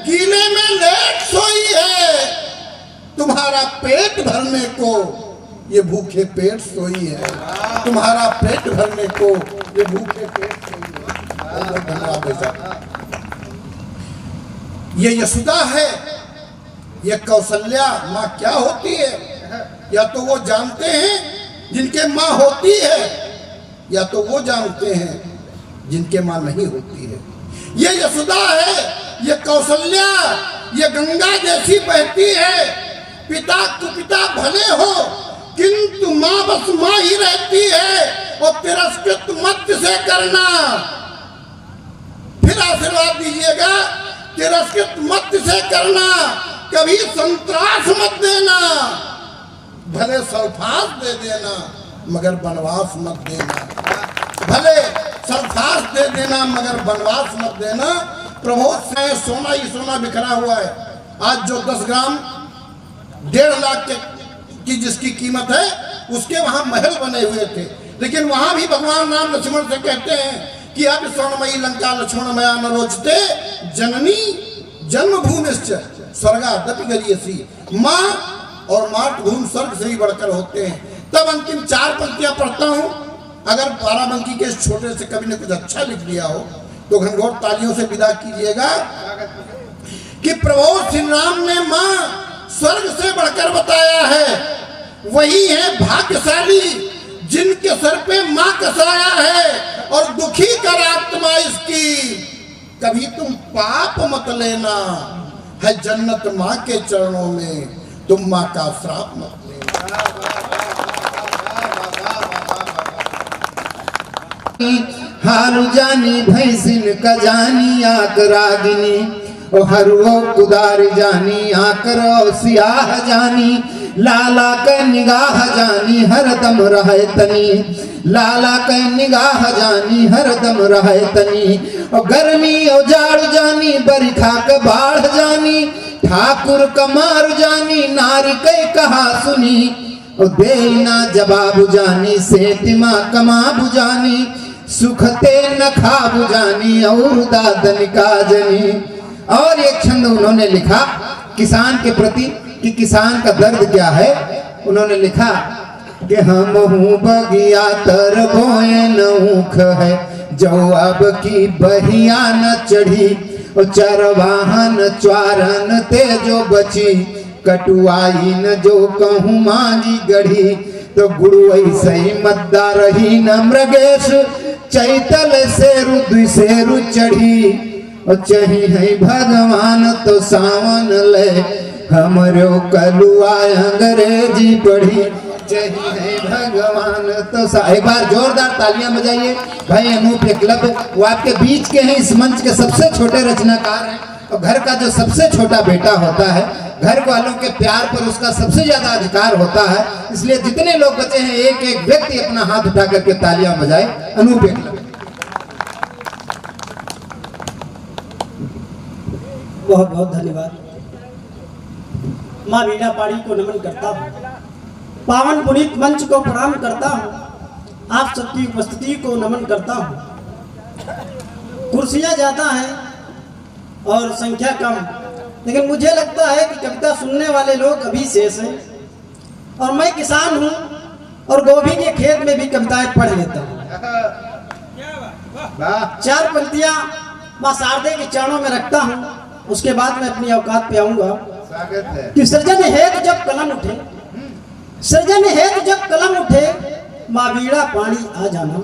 गीले में लेट सोई है। तुम्हारा पेट भरने को ये भूखे पेट सोई है। तुम्हारा पेट भरने को ये भूखे पेट सोई है। धन्यवाद। ये यशोदा है, ये कौशल्या माँ क्या होती है, या तो वो जानते हैं जिनके माँ होती है, या तो वो जानते हैं जिनके माँ नहीं होती है। ये यशोदा है, ये कौशल्या ये गंगा जैसी बहती है। पिता कुपिता भले हो किंतु माँ बस माँ ही रहती है। और तिरस्कृत मत से करना, फिर आशीर्वाद दीजिएगा, तिरस्कृत मत से करना, कभी संतरास मत देना, भले सल्फास दे देना मगर वनवास मत देना, भले सल्फास दे देना मगर वनवास मत देना। प्रभु से सोना ही सोना बिखरा हुआ है। आज जो 10 ग्राम 1.5 लाख की जिसकी कीमत है उसके वहां महल बने हुए थे, लेकिन वहां भी भगवान राम लक्ष्मण से कहते हैं कि अब स्वर्णमयी लंका लक्ष्मणमया न रोचते जननी जन्मभूमिश्च स्वर्गादपि गरीयसी। माँ और मातृभूमि स्वर्ग से ही बढ़कर होते हैं। तब अंतिम 4 पंक्तियां पढ़ता हूं। अगर बाराबंकी के इस छोटे से कवि ने कुछ अच्छा लिख दिया हो तो घनघोर तालियों से विदा कीजिएगा कि प्रभु श्री राम ने माँ स्वर्ग से बढ़कर बताया है। वही है भाग्यशाली जिनके सर पे माँ का साया है और दुखी कर आत्मा इसकी। कभी तुम पाप मत लेना, है जन्नत माँ के चरणों में, तुम माँ का श्राप मत लेना। हारु जानी भैंसिन का जानी आक रागिनी, ओ हरुओ कुदार जानी आकर सियाह जानी, लाला के निगाह जानी हरदम रहे तनी, लाला के निगाह जानी हरदम रहे तनी। और गर्मी और जाड़ जानी बरिखा के बाढ़ जानी, ठाकुर कमार जानी नारी के कहा सुनी, और देना जवाब जानी सेतिमा कमा बुजानी, सुखते न खा बुजानी और दादन का जनी। और एक छंद उन्होंने लिखा किसान के प्रति कि किसान का दर्द क्या है। उन्होंने लिखा कि हम हूँ बगिया तर बोए न ऊख है, जो अब की बहिया न चढ़ी, और चरवाहन च्वारन ते जो बची, कटुआई न जो कहूँ मांगी गढ़ी, तो गुरु ऐसे ही मद्दा रही न मृगेश, चैतल सेरु द्विसेरु चढ़ी, और चही है भगवान तो सावन ले, हमरो कलुआ अंग्रेजी पढ़ी, चही है भगवान तो एक बार जोरदार तालियां बजाइए भाई अनूप एकलव्य। वो आपके बीच के हैं, इस मंच के सबसे छोटे रचनाकार हैं, और घर का जो सबसे छोटा बेटा होता है, घर वालों के प्यार पर उसका सबसे ज्यादा अधिकार होता है। इसलिए जितने लोग बचे हैं एक एक व्यक्ति अपना हाथ उठा करके तालियां बजाए अनूप एकलव्य। बहुत बहुत धन्यवाद। माँ वीणा पाड़ी को नमन करता हूँ, पावन पुनीत मंच को प्रणाम करता हूँ, आप सबकी उपस्थिति को नमन करता हूँ। कुर्सियाँ ज़्यादा हैं और संख्या कम, लेकिन मुझे लगता है कि कविता सुनने वाले लोग अभी शेष हैं। और मैं किसान हूँ और गोभी के खेत में भी कविताएं पढ़ लेता हूँ। 4 पंक्तियाँ माँ शारदे के चरणों में रखता हूँ, उसके बाद मैं अपनी औकात पे आऊँगा। कि सृजन हेतु जब कलम उठे, सृजन हेतु जब कलम उठे, माँ वीणा पानी आ जाना।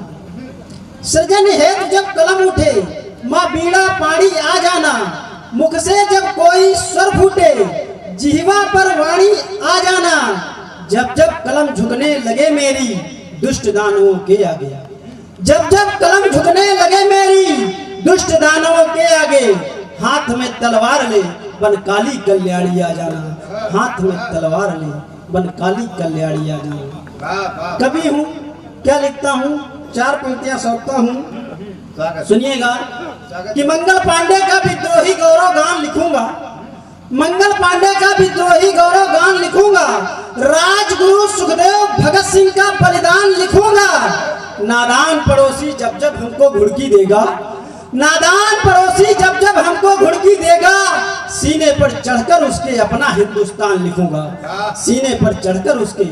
सृजन हेतु जब कलम उठे, माँ वीणा पानी आ जाना। मुख से जब कोई स्वर फूटे, जिह्वा पर वाणी आ जाना। जब जब कलम झुकने लगे मेरी, दुष्ट दानवों के आगे, जब जब कलम झुकने लगे मेरी, दुष्ट दानवों के आगे, हाथ में तलवार ले बन काली कल्याणी आ जाना। हाथ में तलवार ले बन काली कल्याणी आ जाना। कवि हूँ, क्या लिखता हूँ, 4 पंक्तियां सौंपता हूँ, सुनिएगा। कि मंगल पांडे का विद्रोही गौरव गान लिखूंगा, मंगल पांडे का विद्रोही गौरव गान लिखूंगा। राजगुरु सुखदेव भगत सिंह का बलिदान लिखूंगा। नादान पड़ोसी जब जब हमको घुड़की देगा, नादान पड़ोसी जब जब हमको घुड़की देगा, सीने पर चढ़कर उसके अपना हिंदुस्तान लिखूंगा। सीने पर चढ़कर उसके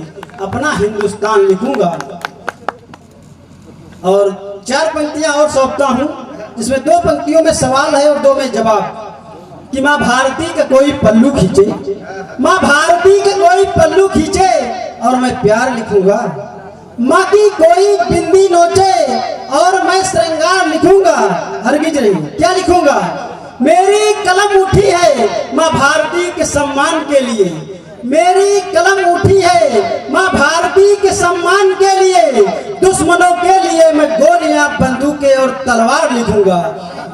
अपना हिंदुस्तान लिखूंगा। और 4 पंक्तियां और सौंपता हूं, जिसमें 2 पंक्तियों में सवाल है और 2 में जवाब। कि माँ भारती का कोई पल्लू खींचे, माँ भारती का कोई पल्लू खींचे, और मैं प्यार लिखूंगा। माँ की कोई बिंदी नोचे, और मैं श्रृंगार लिखूंगा। हरगिज नहीं, क्या लिखूंगा? मेरी कलम उठी है माँ भारती के सम्मान के लिए, मेरी कलम उठी है माँ भारती के सम्मान के लिए। दुश्मनों के लिए मैं गोलियां बंदूकें और तलवार लिखूंगा,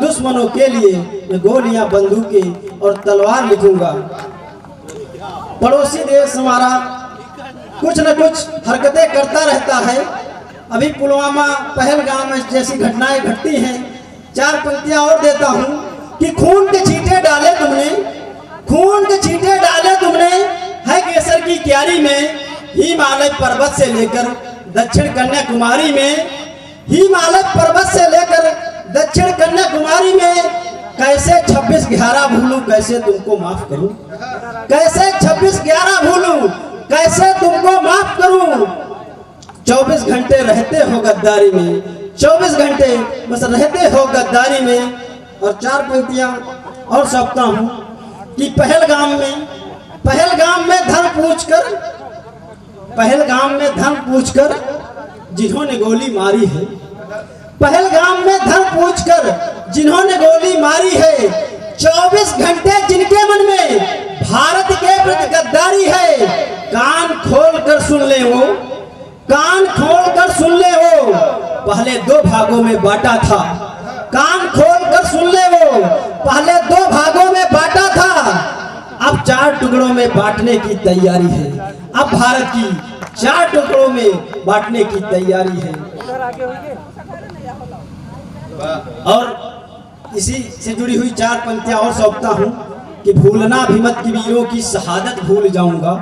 दुश्मनों के लिए मैं गोलियां बंदूकें और तलवार लिखूंगा। पड़ोसी देश हमारा कुछ न कुछ हरकतें करता रहता है। अभी पुलवामा पहलगाम में जैसी घटनाएं घटती हैं। 4 पंक्तियां और देता हूं कि खून के छींटे डाले तुमने, खून के छींटे डाले तुमने है केसर की क्यारी में। हिमालय पर्वत से लेकर दक्षिण कन्याकुमारी में, हिमालय पर्वत से लेकर दक्षिण कन्याकुमारी में। कैसे 26/11 भूलूं, कैसे तुमको माफ करूं, कैसे 26/11 भूलूं, कैसे तुमको माफ करूं। 24 घंटे रहते हो गद्दारी में, 24 घंटे बस रहते हो गद्दारी में। और 4 पंक्तियां और सकता हूं कि पहलगाम में धन पूछकर, पहलगाम में धन पूछकर जिन्होंने गोली मारी है, पहलगाम में धन पूछकर जिन्होंने गोली मारी है। 24 घंटे जिनके मन में भारत के प्रति गद्दारी है। कान खोल कर सुन ले वो, कान खोल कर सुन ले वो, पहले 2 भागों में बांटा था। कान खोल कर सुन ले वो, पहले 2 भागों में बांटा था, अब 4 टुकड़ों में बांटने की तैयारी है। अब भारत की 4 टुकड़ों में बांटने की तैयारी है। और इसी से जुड़ी हुई 4 पंक्तियां और सौंपता हूं कि भूलना भी मत कि वीरों की शहादत भूल जाऊंगा,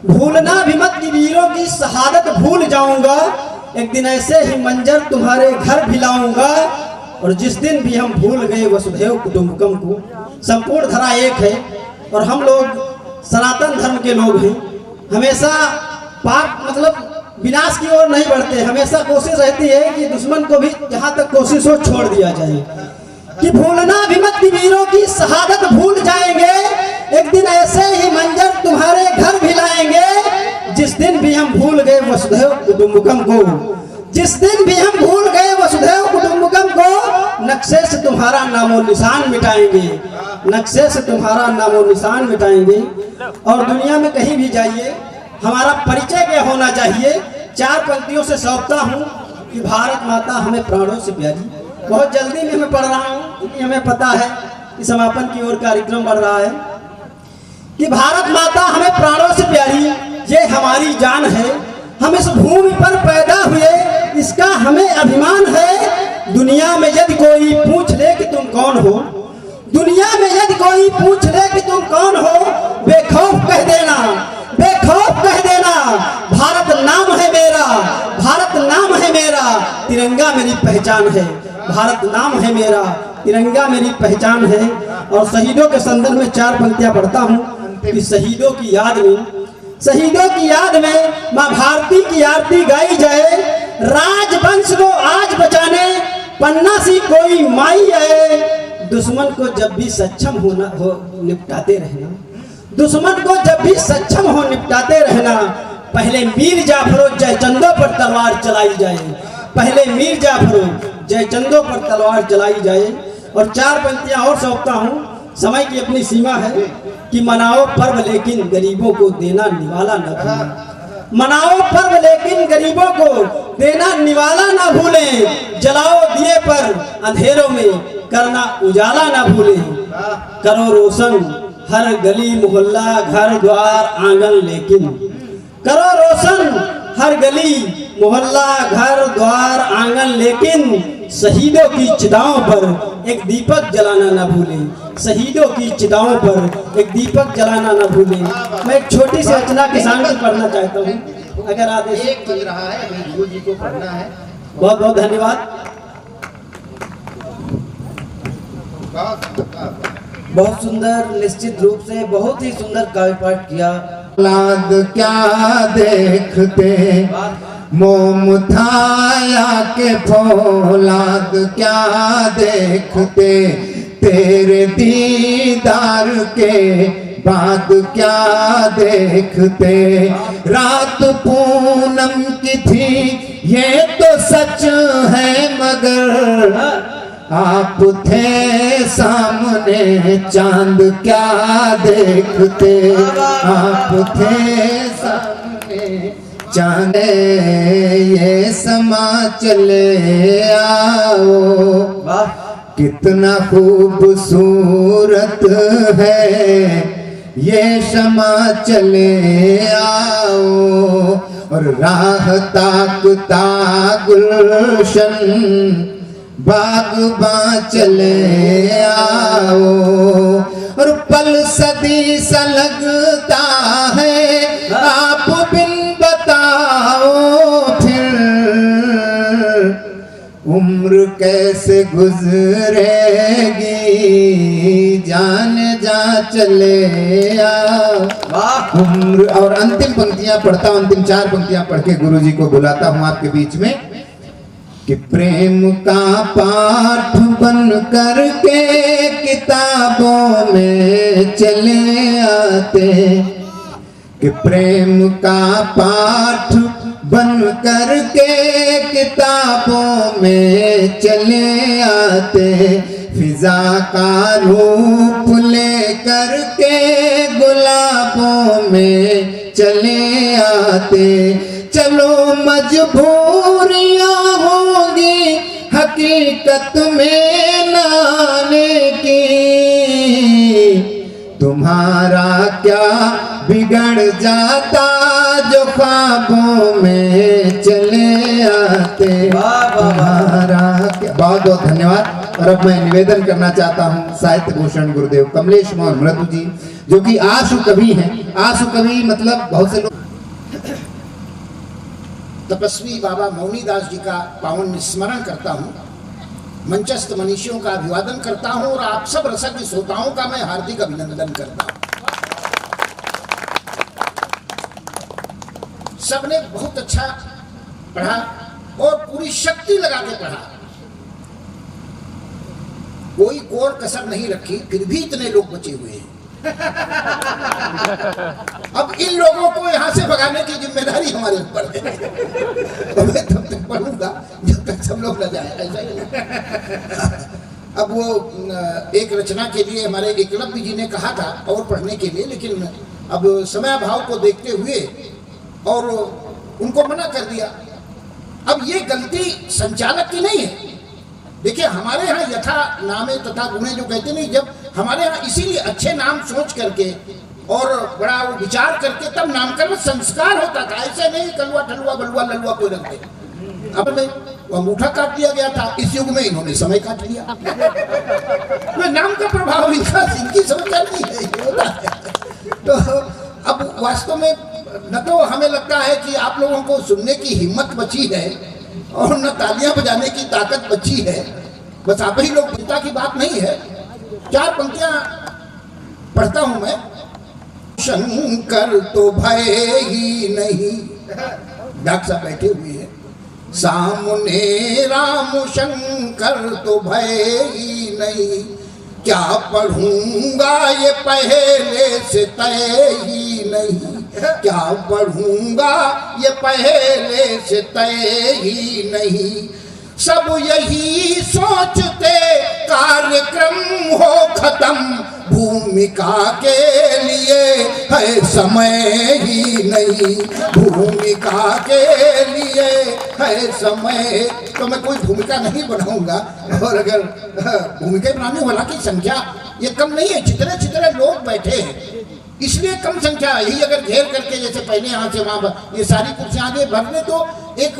भूलना भी मत कि वीरों की शहादत भूल जाऊंगा। एक दिन ऐसे ही मंजर तुम्हारे घर भी लाऊंगा। और जिस दिन भी हम भूल गए वसुधैव कुटुंबकम को, संपूर्ण धरा एक है और हम लोग सनातन धर्म के लोग हैं। हमेशा पाप मतलब विनाश की ओर नहीं बढ़ते, हमेशा कोशिश रहती है कि दुश्मन को भी जहां तक कोशिश हो छोड़ दिया जाए। कि भूलना भी मत कि वीरों की शहादत भूल जाएंगे, एक दिन ऐसे ही मंजर तुम्हारे घर भी लाएंगे। जिस दिन भी हम भूल गए वसुधैव कुटुंबकम को, जिस दिन भी हम भूल गए वसुधैव कुटुंबकम को, नक्शे से तुम्हारा नामो निशान मिटाएंगे, नक्शे से तुम्हारा नामो निशान मिटाएंगे। और दुनिया में कहीं भी जाइए हमारा परिचय क्या होना चाहिए। 4 पंक्तियों से सौंपता हूँ कि भारत माता हमें प्राणों से प्यारी। बहुत जल्दी में मैं पढ़ रहा हूँ क्योंकि हमें पता है कि समापन की ओर कार्यक्रम बढ़ रहा है। कि भारत माता हमें प्राणों से प्यारी, ये हमारी जान है। हम इस भूमि पर पैदा हुए, इसका हमें अभिमान है। दुनिया में यदि कोई पूछ ले कि तुम कौन हो, दुनिया में यदि कोई पूछ ले कि तुम कौन हो, बेखौफ कह देना, बेखौफ कह देना, भारत नाम है मेरा, भारत नाम है मेरा, तिरंगा मेरी पहचान है। भारत नाम है मेरा, तिरंगा मेरी पहचान है। और शहीदों के संदर्भ में 4 पंक्तियां पढ़ता हूँ कि शहीदों की याद में, शहीदों की याद में माँ भारती की आरती गाई जाए। राजवंश को आज बचाने पन्ना सी कोई माई आए। दुश्मन को जब भी सक्षम होना हो निपटाते रहना, दुश्मन को जब भी सक्षम हो निपटाते रहना। पहले मीर जाफरों जयचंदों पर तलवार चलाई जाए, पहले मीर जाफरों जयचंदों पर तलवार चलाई जाए। और 4 पंक्तियां और सौंपता हूँ, समय की अपनी सीमा है। कि मनाओ पर्व लेकिन गरीबों को देना निवाला न भूलें, मनाओ पर्व लेकिन गरीबों को देना निवाला ना भूलें। जलाओ दिए पर अंधेरों में करना उजाला ना भूलें। करो रोशन हर गली मोहल्ला घर द्वार आंगन लेकिन, करो रोशन हर गली मोहल्ला घर द्वार आंगन लेकिन। शहीदों की चिताओं पर एक दीपक जलाना ना भूलें, शहीदों की चिताओं पर एक दीपक जलाना ना भूलें। मैं एक छोटी सी रचना किसान की पढ़ना चाहता हूँ, अगर आदेश। 1 बज रहा है, अभी गुरु जी को पढ़ना है। बहुत बहुत धन्यवाद। बहुत सुंदर, निश्चित रूप से बहुत ही सुंदर काव्य पाठ किया। लाद क्या देखते मोम थाया के फौलाद क्या देखते, तेरे दीदार के बाद क्या देखते। रात पूनम की थी ये तो सच है, मगर आप थे सामने चांद क्या देखते, आप थे सामने चांद, ये समा चले आओ, कितना खूबसूरत है ये शमा चले आओ, और राह ताकता गुलशन बागबां चले आओ, और पल सदी सा लगता है आप बिन बताओ फिर, उम्र कैसे गुजरेगी जान जा चले आओ। उम्र, और अंतिम पंक्तियां पढ़ता हूं, अंतिम 4 पंक्तियां पढ़ के गुरुजी को बुलाता हूं आपके बीच में, कि प्रेम का पाठ बन करके किताबों में चले आते, कि प्रेम का पाठ बन करके किताबों में चले आते, फिजा का रूप ले करके गुलाबों में चले आते, चलो मजबूरियां होंगी हकीकत में लाने की, तुम्हारा क्या बिगड़ जाता जो ख्वाबों में चले आते, तुम्हारा क्या। बहुत बहुत धन्यवाद। और अब मैं निवेदन करना चाहता हूँ साहित्य भूषण गुरुदेव कमलेश मोहन मृदु जी, जो कि आशु कवि हैं। आशु कवि मतलब बहुत से लोग, तपस्वी बाबा मौनीदास जी का पावन स्मरण करता हूँ, मंचस्थ मनीषियों का अभिवादन करता हूँ, और आप सब रसज्ञ श्रोताओं का मैं हार्दिक अभिनंदन करता हूँ। सबने बहुत अच्छा पढ़ा और पूरी शक्ति लगा के पढ़ा, कोई कोर कसर नहीं रखी, फिर भी इतने लोग बचे हुए हैं। अब इन लोगों को यहाँ से भगाने की जिम्मेदारी हमारे ऊपर है। तो मैं तब तक पढ़ूंगा जब तक सब लोग न जाए, ऐसा ही। अब वो एक रचना के लिए हमारे एकलव्य जी ने कहा था और पढ़ने के लिए, लेकिन अब समय अभाव को देखते हुए और उनको मना कर दिया। अब ये गलती संचालक की नहीं है। देखिए हमारे यहाँ यथा नामे तथा गुणे जो कहते नहीं, जब हमारे यहाँ इसीलिए अच्छे नाम सोच करके और बड़ा विचार करके तब नामकरण संस्कार होता था। ऐसे नहीं कलुआ ठलुआ बलुआ ललुआ कोई रख दे। अब में अंगूठा काट दिया गया था, इस युग में इन्होंने समय काट लिया। तो नाम का प्रभाव इनकी समझ नहीं है। तो अब वास्तव में न तो हमें लगता है कि आप लोगों को सुनने की हिम्मत बची है और न तालियां बजाने की ताकत बची है। बस आप ही लोग पिता की बात नहीं है। 4 पंक्तियां पढ़ता हूं मैं। शंकर तो भय ही नहीं, डॉक्टर साहब बैठे हुए हैं सामने, राम शंकर तो भय ही नहीं, क्या पढ़ूंगा ये पहले से तय ही नहीं, क्या पढ़ूंगा ये पहले से तय ही नहीं, सब यही सोचते कार्यक्रम हो खत्म, भूमिका के लिए है समय ही नहीं, भूमिका के लिए है समय। तो मैं कोई भूमिका नहीं बनाऊंगा, और अगर भूमिका बनाने वाला की संख्या ये कम नहीं है, चितरे चितरे लोग बैठे हैं इसलिए कम संख्या। यही अगर घेर करके जैसे पहले यहाँ से वहाँ ये सारी कुर्सियाँ आगे भर ले तो एक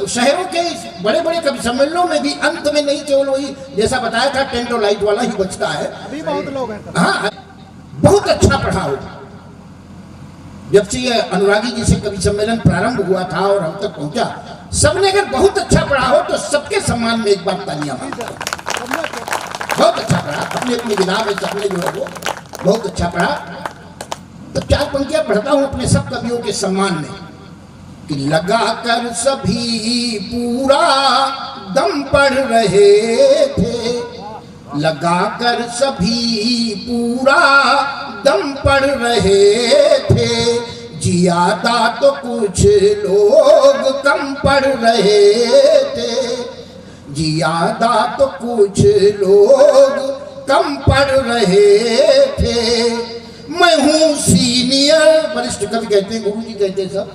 शहरों के बड़े बड़े कवि सम्मेलनों में भी अंत में नहीं केवल वही जैसा बताया था टेंट और लाइट वाला ही बचता है। अभी बहुत लोग हैं। हाँ, बहुत अच्छा पढ़ा हो। जब से ये अनुरागी जी से कवि सम्मेलन प्रारंभ हुआ था और हम तक पहुंचा, सबने अगर बहुत अच्छा पढ़ा हो तो सबके सम्मान में एक बार तालियां मारो। बहुत अच्छा पढ़ा, अपने अपनी विधा में सबने जो है वो बहुत अच्छा पढ़ा। तो 4 पंक्तियां पढ़ता हूं अपने सब कवियों के सम्मान में कि लगाकर सभी पूरा दम पढ़ रहे थे, लगाकर सभी पूरा दम पढ़ रहे थे, जियादा तो कुछ लोग कम पढ़ रहे थे, ज्यादा तो कुछ लोग कम पढ़ रहे थे। मैं हूँ सीनियर, वरिष्ठ कवि कहते हैं, गुरु जी कहते हैं सब।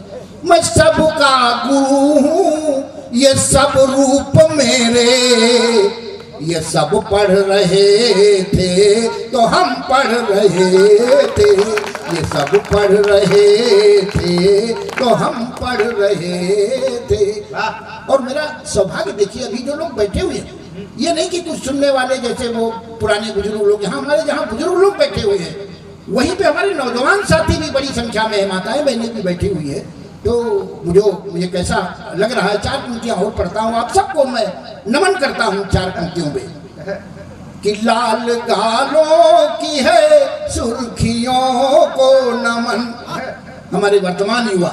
मैं सबका गुरु हूँ, ये सब रूप मेरे, ये सब पढ़ रहे थे तो हम पढ़ रहे थे, ये सब पढ़ रहे थे तो हम पढ़ रहे थे। और मेरा सौभाग्य देखिए, अभी जो लोग बैठे हुए हैं, ये नहीं कि कुछ सुनने वाले जैसे वो पुराने बुजुर्ग लोग, यहाँ हमारे जहाँ बुजुर्ग लोग बैठे हुए हैं, वहीं पे हमारे नौजवान साथी भी बड़ी संख्या में, माताएं बहनें भी बैठी हुई है। तो मुझे कैसा लग रहा है, चार पंक्तियां और पढ़ता हूँ, आप सबको मैं नमन करता हूँ चार पंक्तियों में। कि लाल गालों की है सुर्खियों को नमन, हमारे वर्तमान युवा,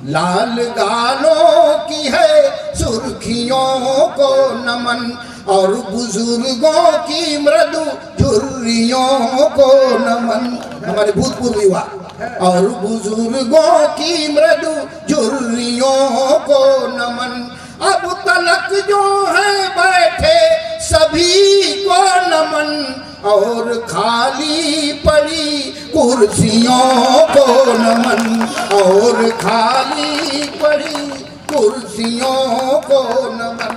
लाल गालों की है सुर्खियों को नमन, और बुजुर्गों की मृदु झुर्रियों को नमन, हमारे भूतपूर्व युवा, और बुजुर्गों की मृदु झुर्रियों को नमन। अब तलक जो है बैठे सभी को नमन, और खाली पड़ी कुर्सियों को नमन, और खाली पड़ी कुर्सियों को नमन।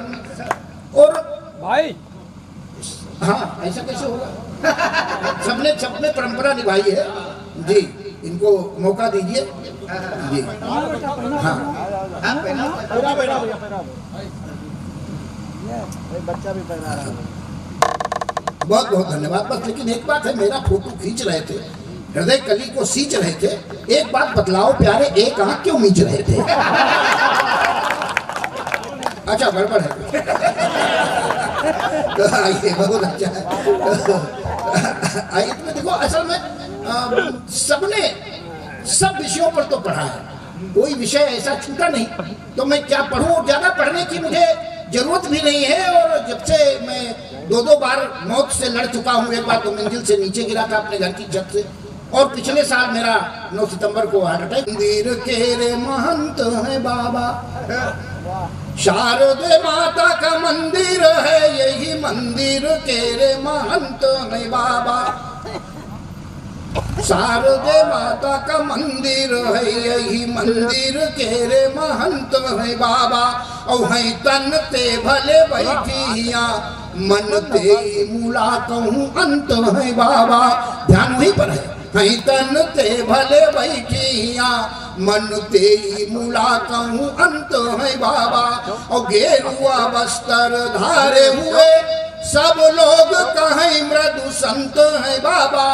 और भाई हाँ, ऐसा कैसे होगा? सबने परंपरा निभाई है जी, इनको मौका दीजिए जी। हाँ, बहुत बहुत धन्यवाद। बस लेकिन एक बात है, मेरा फोटो खींच रहे थे, हृदय कली को सींच रहे थे, एक बात बतलाओ प्यारे, एक आंख क्यों मींच रहे थे? अच्छा, गड़बड़ है। तो आइए, बहुत अच्छा है। आइए, तो देखो, असल में सबने सब विषयों पर तो पढ़ा है, कोई विषय ऐसा छूटा नहीं। तो मैं क्या पढ़ूं, ज्यादा पढ़ने की मुझे जरूरत भी नहीं है। और जब से मैं दो बार मौत से लड़ चुका हूं, एक बार तो मंजिल से नीचे गिरा था अपने घर की छत से, और पिछले साल मेरा 9 सितंबर को हार्ट अटैक। मंदिर के रे महंत है बाबा, शारदे माता का मंदिर है, यही मंदिर के रे महंत है बाबा, शारदे माता का मंदिर है, यही मंदिर के रे महंत है बाबा। और है तन ते भले बैठिया, मन ते मूला कहूँ अंत है बाबा। ध्यान वहीं पर है, तन ते भले बैठिया, मन ते मूला कहूँ अंत है बाबा। और गेरुआ बस्तर धारे हुए सब लोग कहीं मृदु संत है बाबा।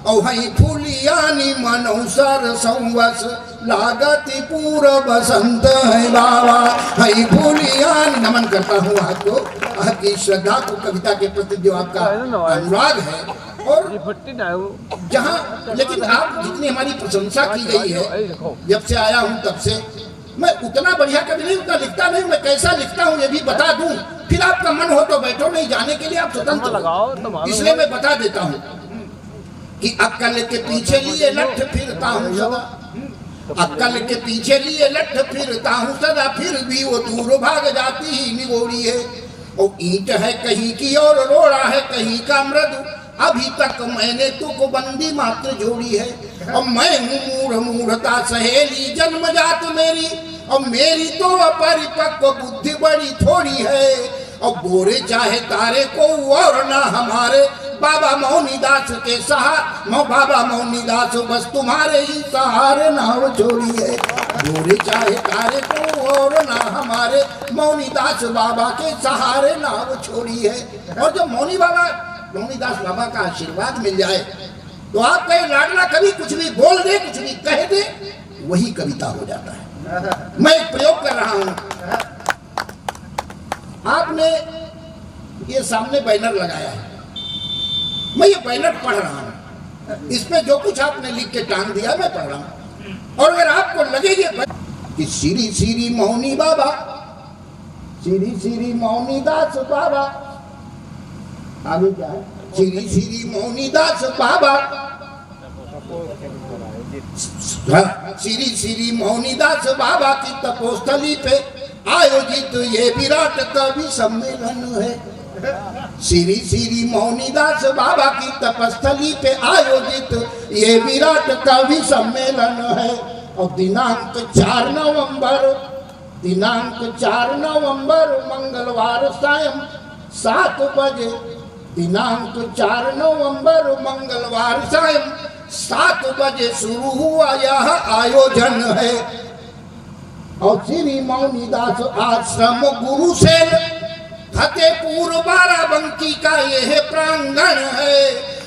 और हई फुलियानी मनौसर संवस लागति पूरा बसंत है बाबा। हई फुलियानी, नमन करता हूँ आपको, आपकी श्रद्धा को, कविता के प्रति जो आपका अनुराग है। और जहाँ, लेकिन आप जितनी हमारी प्रशंसा की गई है, जब से आया हूँ तब से, मैं उतना बढ़िया कभी नहीं, उतना लिखता नहीं। मैं कैसा लिखता हूँ ये भी बता दूं, फिर आपका मन हो तो बैठो, नहीं जाने के लिए आप स्वतंत्र, इसलिए मैं बता देता हूँ कि अक्कल के पीछे लिए लठ फिरता हूँ सदा, अक्कल के पीछे लिए लठ फिरता हूँ सदा, फिर भी वो दूर भाग जाती ही निगोड़ी है। और ईंट है कहीं की और रोड़ा है कहीं का मृदु, अभी तक मैंने तुक बंदी मात्र जोड़ी है। और मैं हूँ मूढ़ मूढ़ता सहेली जन्मजात मेरी, और मेरी तो अपरिपक्व बुद्धि बड़ी थोड़ी है। और बोरे चाहे तारे को और ना हमारे, बाबा मौनी दास के सहारे, बाबा मौनी दास बस तुम्हारे ही सहारे नाव छोड़ी है। बोरे चाहे तारे को और ना हमारे, मौनी दास बाबा के सहारे नाव छोड़ी है। और जब मौनी दास बाबा का आशीर्वाद मिल जाए तो आप कहे लाडला कभी कुछ भी बोल दे, कुछ भी कह दे, वही कविता हो जाता है। मैं एक प्रयोग कर रहा हूं, आपने ये सामने बैनर लगाया है, मैं ये बैनर पढ़ रहा हूं, इस पे जो कुछ आपने लिख के टांग दिया मैं पढ़ रहा हूं। और अगर आपको लगे ये कि श्री श्री मौनी बाबा, श्री श्री मौनी दास बाबा, आगे क्या है, श्री श्री मौनी दास बाबा, श्री श्री मौनी दास बाबा की तपोस्थली पे आयोजित ये विराट कवि सम्मेलन है। श्री श्री मौनीदास बाबा की तपस्थली पे आयोजित ये विराट कवि सम्मेलन है। और दिनांक 4 नवंबर मंगलवार सायं 7 बजे, दिनांक 4 नवंबर मंगलवार सायं 7 बजे शुरू हुआ यह आयोजन है। और श्री मौनीदास आश्रम गुरुसेन फतेहपुर बाराबंकी का यह प्रांगण है।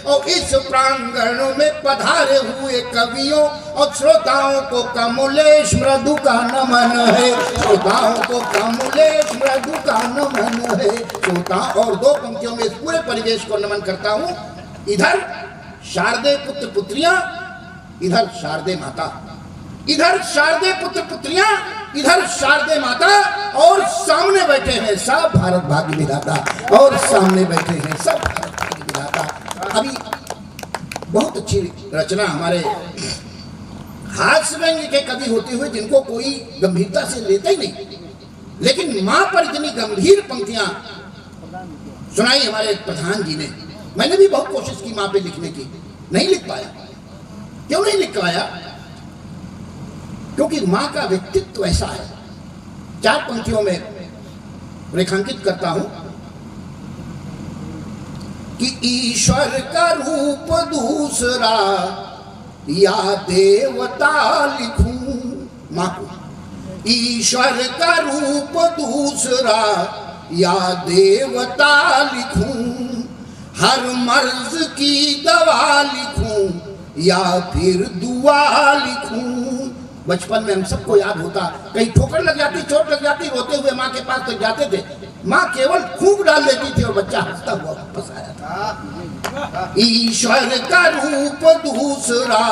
और इस प्रांगण में पधारे हुए कवियों और श्रोताओं को कमलेश मृदु का नमन है। श्रोताओं को कमलेश मृदु का नमन है। श्रोता और 2 पंक्तियों में इस पूरे परिवेश को नमन करता हूँ। इधर शारदे पुत्र पुत्रियां, इधर शारदे माता, इधर शारदे पुत्र पुत्रियां, इधर शारदे माता, और सामने बैठे हैं सब भारत भाग्य विधाता, और सामने बैठे हैं सब भारत भाग्य विधाता। अभी बहुत अच्छी रचना हमारे हास्य व्यंग्य के कवि होते हुए जिनको कोई गंभीरता से लेता ही नहीं, लेकिन मां पर इतनी गंभीर पंक्तियां सुनाई हमारे प्रधान जी ने। मैंने भी बहुत कोशिश की मां पे लिखने की, नहीं लिख पाया। क्यों नहीं लिख पाया? क्योंकि मां का व्यक्तित्व ऐसा है। 4 पंक्तियों में रेखांकित करता हूं कि ईश्वर का रूप दूसरा या देवता लिखूं। मां को ईश्वर का रूप दूसरा या देवता लिखूं, हर मर्ज की दवा लिखूं या फिर दुआ लिखूं। बचपन में हम सबको याद होता, कहीं ठोकर लग जाती, चोट लग जाती, रोते हुए माँ के पास तक जाते थे, माँ केवल खूब डाल देती थी और बच्चा हंसता हुआ वापस आया था। ईश्वर का रूप दूसरा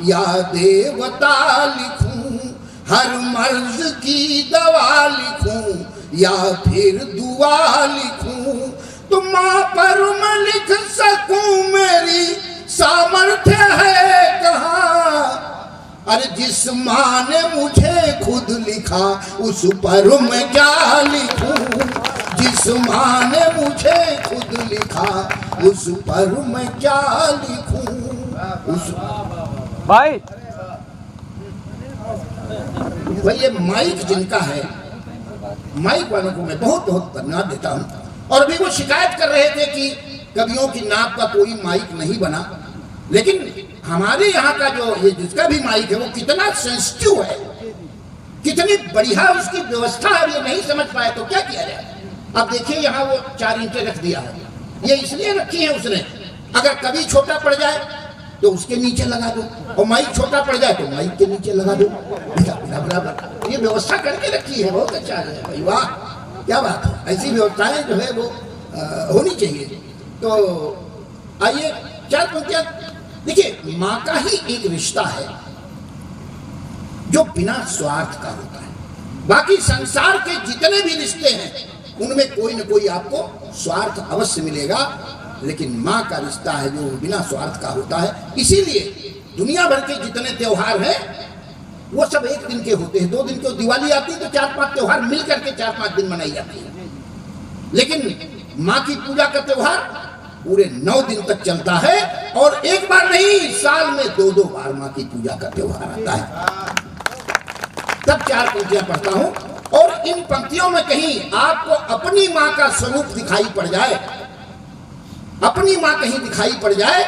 या देवता लिखूं, हर मर्ज की दवा लिखूं या फिर दुआ लिखूं, तो माँ पर मैं लिख सकूं मेरी सामर्थ्य है कहाँ। अरे जिस माँ ने मुझे खुद लिखा उस पर मैं क्या लिखूं, जिस माँ ने मुझे खुद लिखा उस पर मैं क्या लिखूं। उस भाई ये माइक जिनका है, माइक वालों को मैं बहुत बहुत धन्यवाद देता हूँ। और अभी वो शिकायत कर रहे थे कि कवियों की नाप का कोई माइक नहीं बना, लेकिन हमारे यहाँ का जो ये जिसका भी माइक है वो कितना सेंसिटिव है, कितनी बढ़िया उसकी व्यवस्था है, ये नहीं समझ पाए तो क्या किया जाए। अब देखिए यहाँ वो 4 ईंटें रख दिया है, ये इसलिए रखी है उसने, अगर कभी छोटा पड़ जाए तो उसके नीचे लगा दो, और माइक छोटा पड़ जाए तो माइक के नीचे लगा दो, बराबर ये व्यवस्था करके रखी है। बहुत अच्छा है भाई, वाह क्या बात है। ऐसी व्यवस्थाएं जो है वो होनी चाहिए। तो आइए 4 पंक्तियां देखिए। माँ का ही एक रिश्ता है जो बिना स्वार्थ का होता है। बाकी संसार के जितने भी रिश्ते हैं उनमें कोई न कोई आपको स्वार्थ अवश्य मिलेगा, लेकिन माँ का रिश्ता है जो बिना स्वार्थ का होता है। इसीलिए दुनिया भर के जितने त्योहार हैं वो सब 1 दिन के होते हैं। 2 दिन के दिवाली आती है तो 4-5 त्योहार मिल करके 4-5 दिन मनाई जाती है, लेकिन माँ की पूजा का त्योहार पूरे 9 दिन तक चलता है, और एक बार नहीं साल में 2-2 बार माँ की पूजा का त्योहार आता है। तब 4 पंक्तियां पढ़ता हूं, और इन पंक्तियों में कहीं आपको अपनी माँ का स्वरूप दिखाई पड़ जाए, अपनी माँ कहीं दिखाई पड़ जाए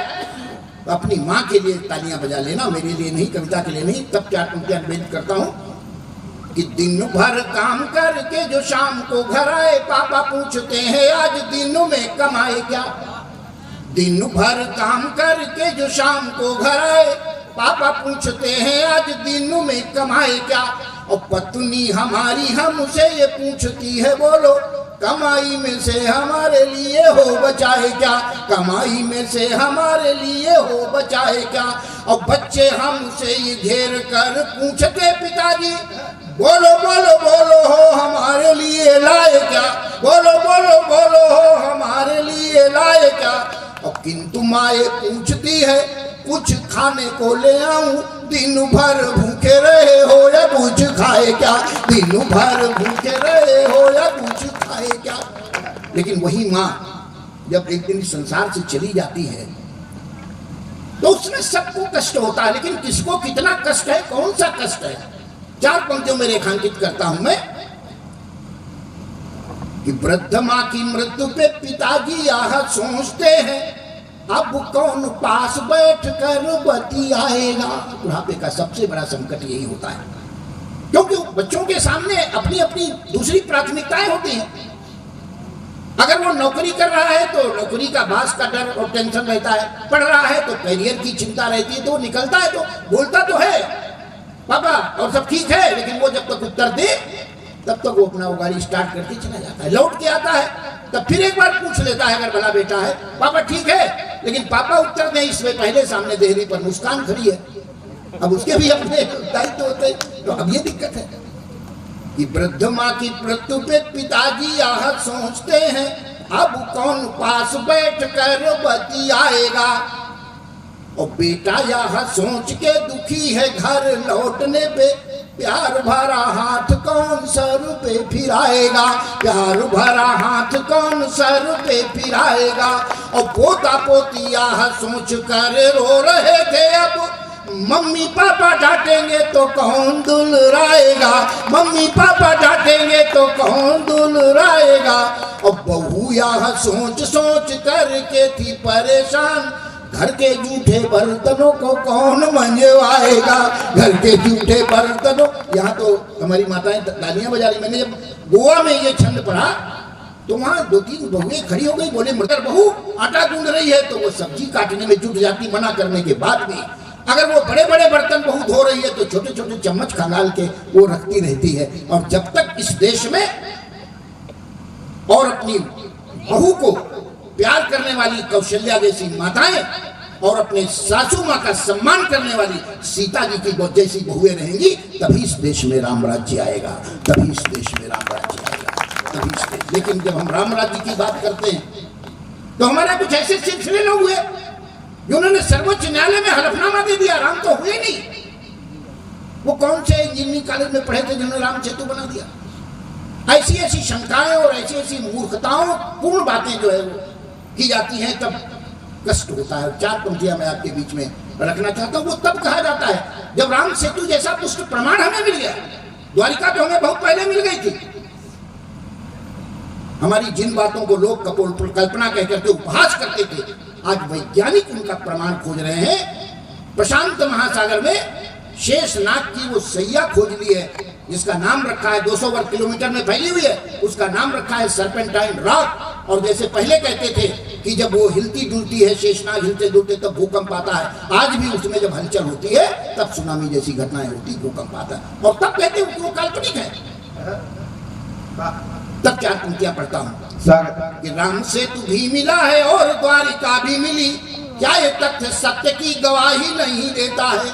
तो अपनी माँ के लिए तालियां बजा लेना, मेरे लिए नहीं, कविता के लिए नहीं। तब 4 पंक्तियां निवेदित करता हूं कि दिन भर काम करके जो शाम को घर आए, पापा पूछते हैं आज दिन में कमाए क्या। दिन भर काम करके जो शाम को घर आए, पापा पूछते हैं आज दिन में कमाए क्या। और पत्नी हमारी हमसे ये पूछती है बोलो कमाई में से हमारे लिए हो बचाए क्या, कमाई में से हमारे लिए हो बचाए क्या। और बच्चे हमसे ये घेर कर पूछते पिताजी बोलो बोलो बोलो हो हमारे लिए लाए क्या, बोलो बोलो बोलो हो हमारे लिए लाए क्या। और किंतु माए पूछती है कुछ खाने को ले आऊं, दिन भर भूखे रहे हो या कुछ खाए क्या, दिन भर भूखे रहे हो या कुछ खाए क्या। लेकिन वही माँ जब एक दिन संसार से चली जाती है तो उसमें सबको कष्ट होता है, लेकिन किसको कितना कष्ट है, कौन सा कष्ट है, 4 पंक्तियों में रेखांकित करता हूं मैं कि वृद्ध माँ की मृत्यु पे पिताजी आह सोचते हैं, अब कौन पास बैठ कर बतियाएगा। बुढ़ापे का सबसे बड़ा संकट यही होता है, क्योंकि बच्चों के सामने अपनी अपनी दूसरी प्राथमिकताएं होती हैं। अगर वो नौकरी कर रहा है तो नौकरी का बास का डर और टेंशन रहता है, पढ़ रहा है तो करियर की चिंता रहती है, तो निकलता है तो बोलता तो है पापा और सब ठीक है, लेकिन वो जब तक उत्तर दे तब तक वो अपना गाड़ी स्टार्ट करके चला जाता है। लौट के आता है तब फिर एक बार पूछ लेता है अगर भला बेटा है, पापा ठीक है, लेकिन पापा उत्तर दें इसमें पहले सामने देहरी पर मुस्कान खड़ी है। अब उसके भी अपने दायित्व होते, तो अब ये दिक्कत है कि वृद्ध माँ की मृत्यु पे पिताजी आह सोचते हैं, अब कौन पास बैठ कर बतियाएगा। और बेटा यह सोच के दुखी है घर लौटने पे, प्यार भरा हाथ कौन सर पे फिराएगा, प्यार भरा हाथ कौन सर पे फिराएगा। और पोता पोती यह सोच कर रो रहे थे, अब मम्मी पापा डांटेंगे तो कौन दुलराएगा, मम्मी पापा डांटेंगे तो कौन दुलराएगा। और बहू यह सोच सोच करके थी परेशान, घर के जूठे बर्तनों को कौन मंजवाएगा, घर के जूठे बर्तनों। यहाँ तो हमारी माताएं तालियां बजा रही। मैंने जब गोवा में ये छंद पढ़ा तो वहाँ 2-3 बहुएं खड़ी हो गई, बोले मगर बहू आटा गूंद रही है तो वो सब्जी काटने में जुट जाती, मना करने के बाद भी। अगर वो बड़े बड़े बर्तन बहू धो रही है तो छोटे छोटे चम्मच खंगाल के वो रखती रहती है। और जब तक इस देश में और अपनी बहू को प्यार करने वाली कौशल्या जैसी माताएं और अपने सासू माँ का सम्मान करने वाली सीता जी की जैसी बहुएं रहेंगी, तभी इस देश में राम राज्य आएगा, तभी इस देश में राम राज्य आएगा, तभी इस देश। लेकिन जब हम राम राज्य की बात करते हैं तो हमारे कुछ ऐसे सिलसिले लोग हुए जिन्होंने सर्वोच्च न्यायालय में हलफनामा दे दिया, राम तो हुए नहीं। वो कौन से इंजीनियरिंग कॉलेज में पढ़े थे जिन्होंने राम सेतु बना दिया। ऐसी ऐसी शंकाएं और ऐसी ऐसी मूर्खताओं पूर्ण बातें जो है वो की जाती हैं, तब कष्ट होता है। 4 पंक्तियां मैं आपके बीच में रखना चाहता हूँ। वो तब कहा जाता है जब राम सेतु जैसा पुष्ट प्रमाण हमें मिल गया। द्वारिका तो हमें बहुत पहले मिल गई थी। हमारी जिन बातों को लोग कपोल कल्पना कह करके उपहास करते थे, आज वैज्ञानिक उनका प्रमाण खोज रहे हैं। प्रशांत महासागर में शेषनाग की वो सैया खोज ली है, जिसका नाम रखा है 200 वर्ग किलोमीटर में फैली हुई है, उसका नाम रखा है सर्पेंटाइन रॉक। और जैसे पहले कहते थे कि जब वो हिलती डुलती है शेषनाग, हिलते डुलते तब भूकंप आता है, आज भी उसमें जब हलचल होती है तब सुनामी जैसी घटनाएं होती, भूकंप आता है। और तब कहते हैं वो काल्पनिक है। तब 4 पंक्तियां पढ़ता हूं कि राम सेतु भी मिला है और द्वारिका भी मिली, क्या ये तथ्य सत्य की गवाही नहीं देता है।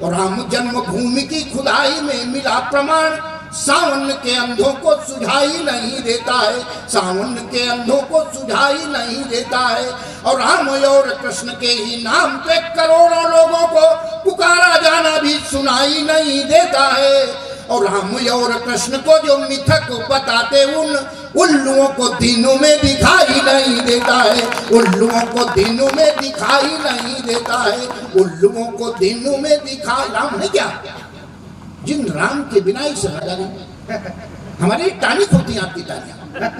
और राम जन्मभूमि की खुदाई में मिला प्रमाण, सावन के अंधों को सुझाई नहीं देता है, सावन के अंधों को सुझाई नहीं देता है। और राम और कृष्ण के ही नाम पे करोड़ों लोगों को पुकारा जाना भी सुनाई नहीं देता है। और राम और कृष्ण को जो मिथक बताते उन उल्लुओं को दिनों में दिखाई नहीं देता है, उल्लुओं को दिनों में दिखाई नहीं देता है, उल्लुओं को दिनों में दिखाई। राम है क्या? जिन राम के बिना ही समझा नहीं। हमारी टानिक होती है आपकी तालियां।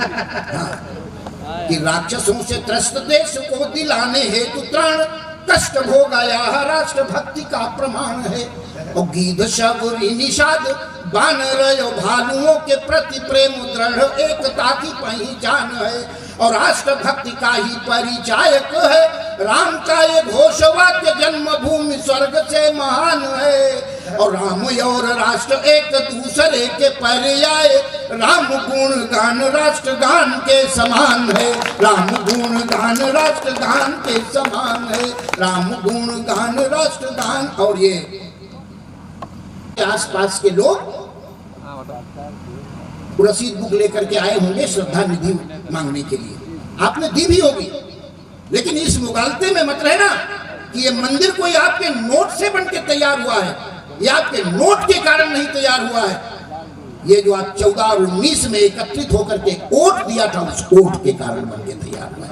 हाँ। कि राक्षसों से त्रस्त देश को दिलाने हेतु त्राण, कष्ट भोगा यह राष्ट्र भक्ति का प्रमाण है। और गीध शबरी निषाद बानर भालुओं के प्रति प्रेम दृढ़ एकता की पहचान है। और राष्ट्र भक्ति का ही परिचायक है राम का ये घोष वाक्य, जन्मभूमि स्वर्ग से महान है। और राम और राष्ट्र एक दूसरे के पर्याय, राम गुण गान राष्ट्र गान के समान है, राम गुण गान राष्ट्र गान के समान है, राम गुण गान राष्ट्र गान। और ये आसपास के लोग रसीद बुक लेकर के आए होंगे श्रद्धा निधि मांगने के लिए, आपने दी भी होगी। लेकिन इस मुगालते में मत रहना कि ये मंदिर कोई आपके नोट से बन के तैयार हुआ है, ये आपके नोट के कारण नहीं तैयार हुआ है। ये जो आप 14 और 19 में एकत्रित होकर के वोट दिया था, उस वोट के कारण बन के तैयार हुआ।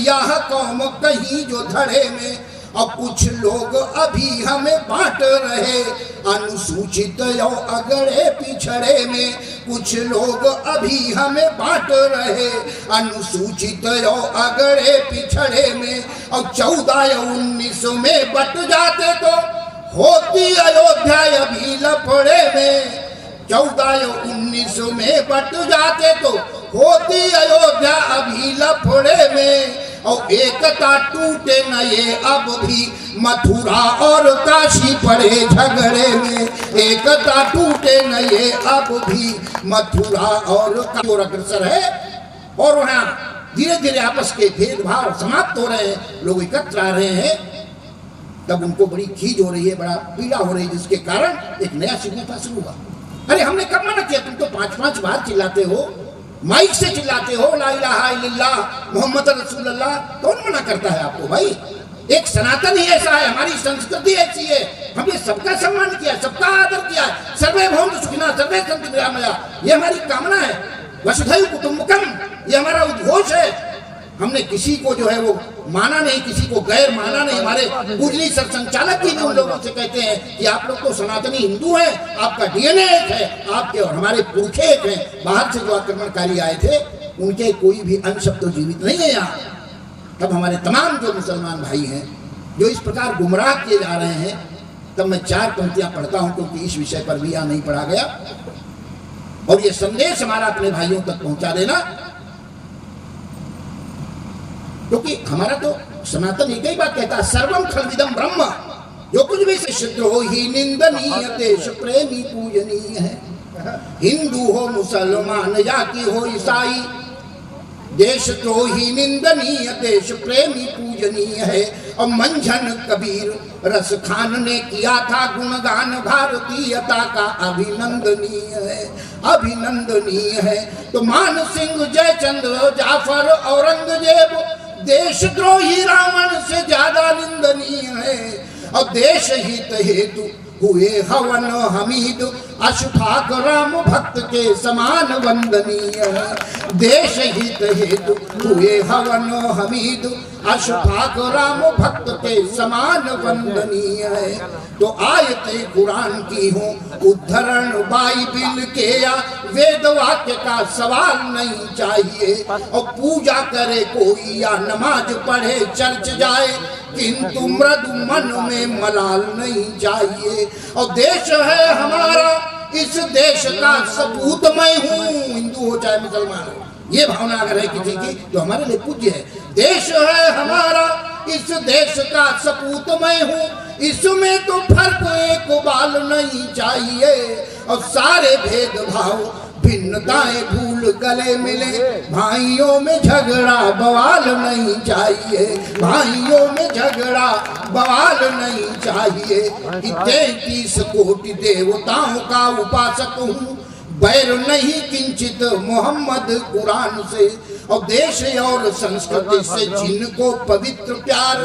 यह कौम कहीं जो धड़े में, और कुछ लोग अभी हमें बांट रहे, अनुसूचित यो अगड़े पिछड़े में, कुछ लोग अभी हमें बांट रहे, अनुसूचित यो अगड़े पिछड़े में। और 14 या 19 में बट जाते तो होती अयोध्या अभी लफड़े में। 14 या 19 में बट जाते तो होती अयोध्या अभी लफड़े में। और एकता टूटे न ये अब भी मथुरा और काशी पड़े झगड़े में। एकता टूटे न ये अब भी मथुरा और अग्रसर है, और वहाँ धीरे धीरे आपस के भेदभाव समाप्त हो रहे हैं, लोग एकत्र आ रहे हैं। तब उनको बड़ी खीज हो रही है, बड़ा पीड़ा हो रही है, जिसके कारण एक नया सिग्नेफा शुरू हुआ। अरे हमने कब मना किया? तुम तो 5-5 बार चिल्लाते हो, माइक से चिल्लाते हो ला इलाहा इल्लल्लाह मोहम्मद रसूलुल्लाह। कौन मना करता है आपको भाई? एक सनातन ही ऐसा है, हमारी संस्कृति ऐसी है, हमने सबका सम्मान किया, सबका आदर किया है। सर्वे भवन्तु सुखिनः सर्वे सन्तु निरामया, ये हमारी कामना है। वसुधैव कुटुम्बकम, ये हमारा उद्घोष है। हमने किसी को जो है वो माना नहीं, किसी को गैर माना नहीं। हमारे पूजनी सर संचालक भी उन लोगों से कहते हैं कि आप लोग तो सनातनी हिंदू हैं, आपका डीएनए एक है, आपके और हमारे पुरखे एक हैं। बाहर से जो आक्रमणकारी आए थे उनके कोई भी अंश तो जीवित नहीं है यहाँ। तब हमारे तमाम जो मुसलमान भाई हैं जो इस प्रकार गुमराह किए जा रहे हैं, तब मैं 4 पंक्तियां पढ़ता हूं, क्योंकि इस विषय पर भी यहाँ नहीं पढ़ा गया, और ये संदेश हमारा अपने भाइयों तक पहुंचा देना। क्योंकि हमारा तो सनातन एक ही बात कहता है, सर्वम खलविदम ब्रह्म। जो कुछ भी शिष्टद्रोही निंदनीय देश प्रेमी पूजनीय है। हिंदू हो मुसलमान या कि हो ईसाई, देशद्रोही निंदनीय देश प्रेमी पूजनीय है। और मंझन कबीर रस खान ने किया था गुणगान, भारतीयता का अभिनंदनीय है, अभिनंदनीय है। तो मान सिंह जयचंद्र जाफर औरंगजेब देशद्रोही रावण से ज्यादा निंदनीय है। और देश हित हेतु हुए हवन हमीद, अशफाक राम भक्त के समान वंदनीय है। देश हित हेतु हुए हवन हमीद, अशफाक राम भक्त के समान वंदनीय है। तो आयते कुरान की हूँ उद्धरण, बाइबिल के या वेद वाक्य का सवाल नहीं चाहिए। और पूजा करे कोई या नमाज पढ़े चर्च जाए, किंतु मृदु मन में मलाल नहीं चाहिए। और देश है हमारा, इस देश का सपूत मैं हूँ, हिंदू हो चाहे मुसलमान हो। ये भावना अगर है किसी की तो हमारे लिए पूज्य है। देश है हमारा, इस देश का सपूत मैं हूँ, इसमें तो फर्क एक बाल नहीं चाहिए। और सारे भेदभाव भिन्नताएं भूल गले मिले, भाइयों में झगड़ा बवाल नहीं चाहिए, भाइयों में झगड़ा बवाल नहीं चाहिए। 33 कोटि देवताओं का उपासक हूँ, बैर नहीं किंचित मोहम्मद कुरान से। और देश और संस्कृति से जिनको पवित्र प्यार,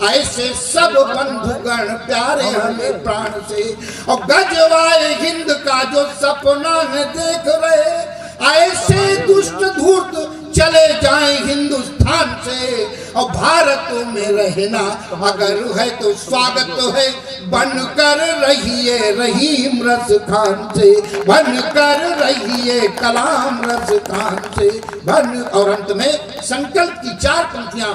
ऐसे सब बंधुगण प्यारे हमें प्राण से। और गजवाए हिंद का जो सपना है देख रहे, ऐसे दुष्ट धूर्त चले जाएं हिंदुस्तान से। और भारत में रहना अगर है तो स्वागत है, बनकर रहिए रहीम रस खान से, बनकर रहिए कलाम रस खान से बन। और अंत में संकल्प की 4 पंक्तियां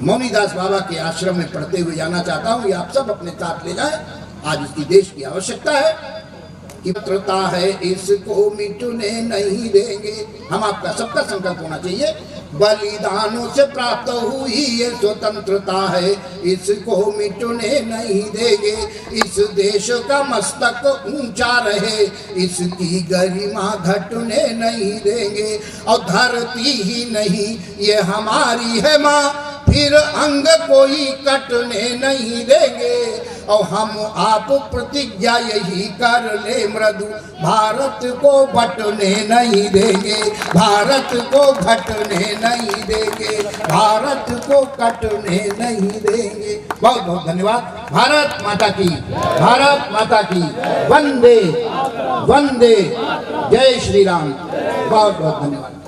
मौनीदास बाबा के आश्रम में पढ़ते हुए जाना चाहता हूं। ये आप सब अपने साथ ले जाएं, आज इसकी देश की आवश्यकता है। मित्रता है इसको मिटने नहीं देंगे। हम आपका सबका संकल्प होना चाहिए। बलिदानों से प्राप्त हुई ये स्वतंत्रता है, इसको मिटने नहीं देंगे। इस देश का मस्तक ऊंचा रहे, इसकी गरिमा घटने नहीं देंगे। और धरती ही नहीं ये हमारी है माँ, फिर अंग कोई कटने नहीं देंगे। और हम आप प्रतिज्ञा यही कर ले मृदु, भारत को बटने नहीं देंगे, भारत को घटने नहीं देंगे, भारत को कटने नहीं देंगे। बहुत बहुत धन्यवाद। भारत माता की, भारत माता की, वंदे वंदे, जय श्री राम। बहुत बहुत धन्यवाद।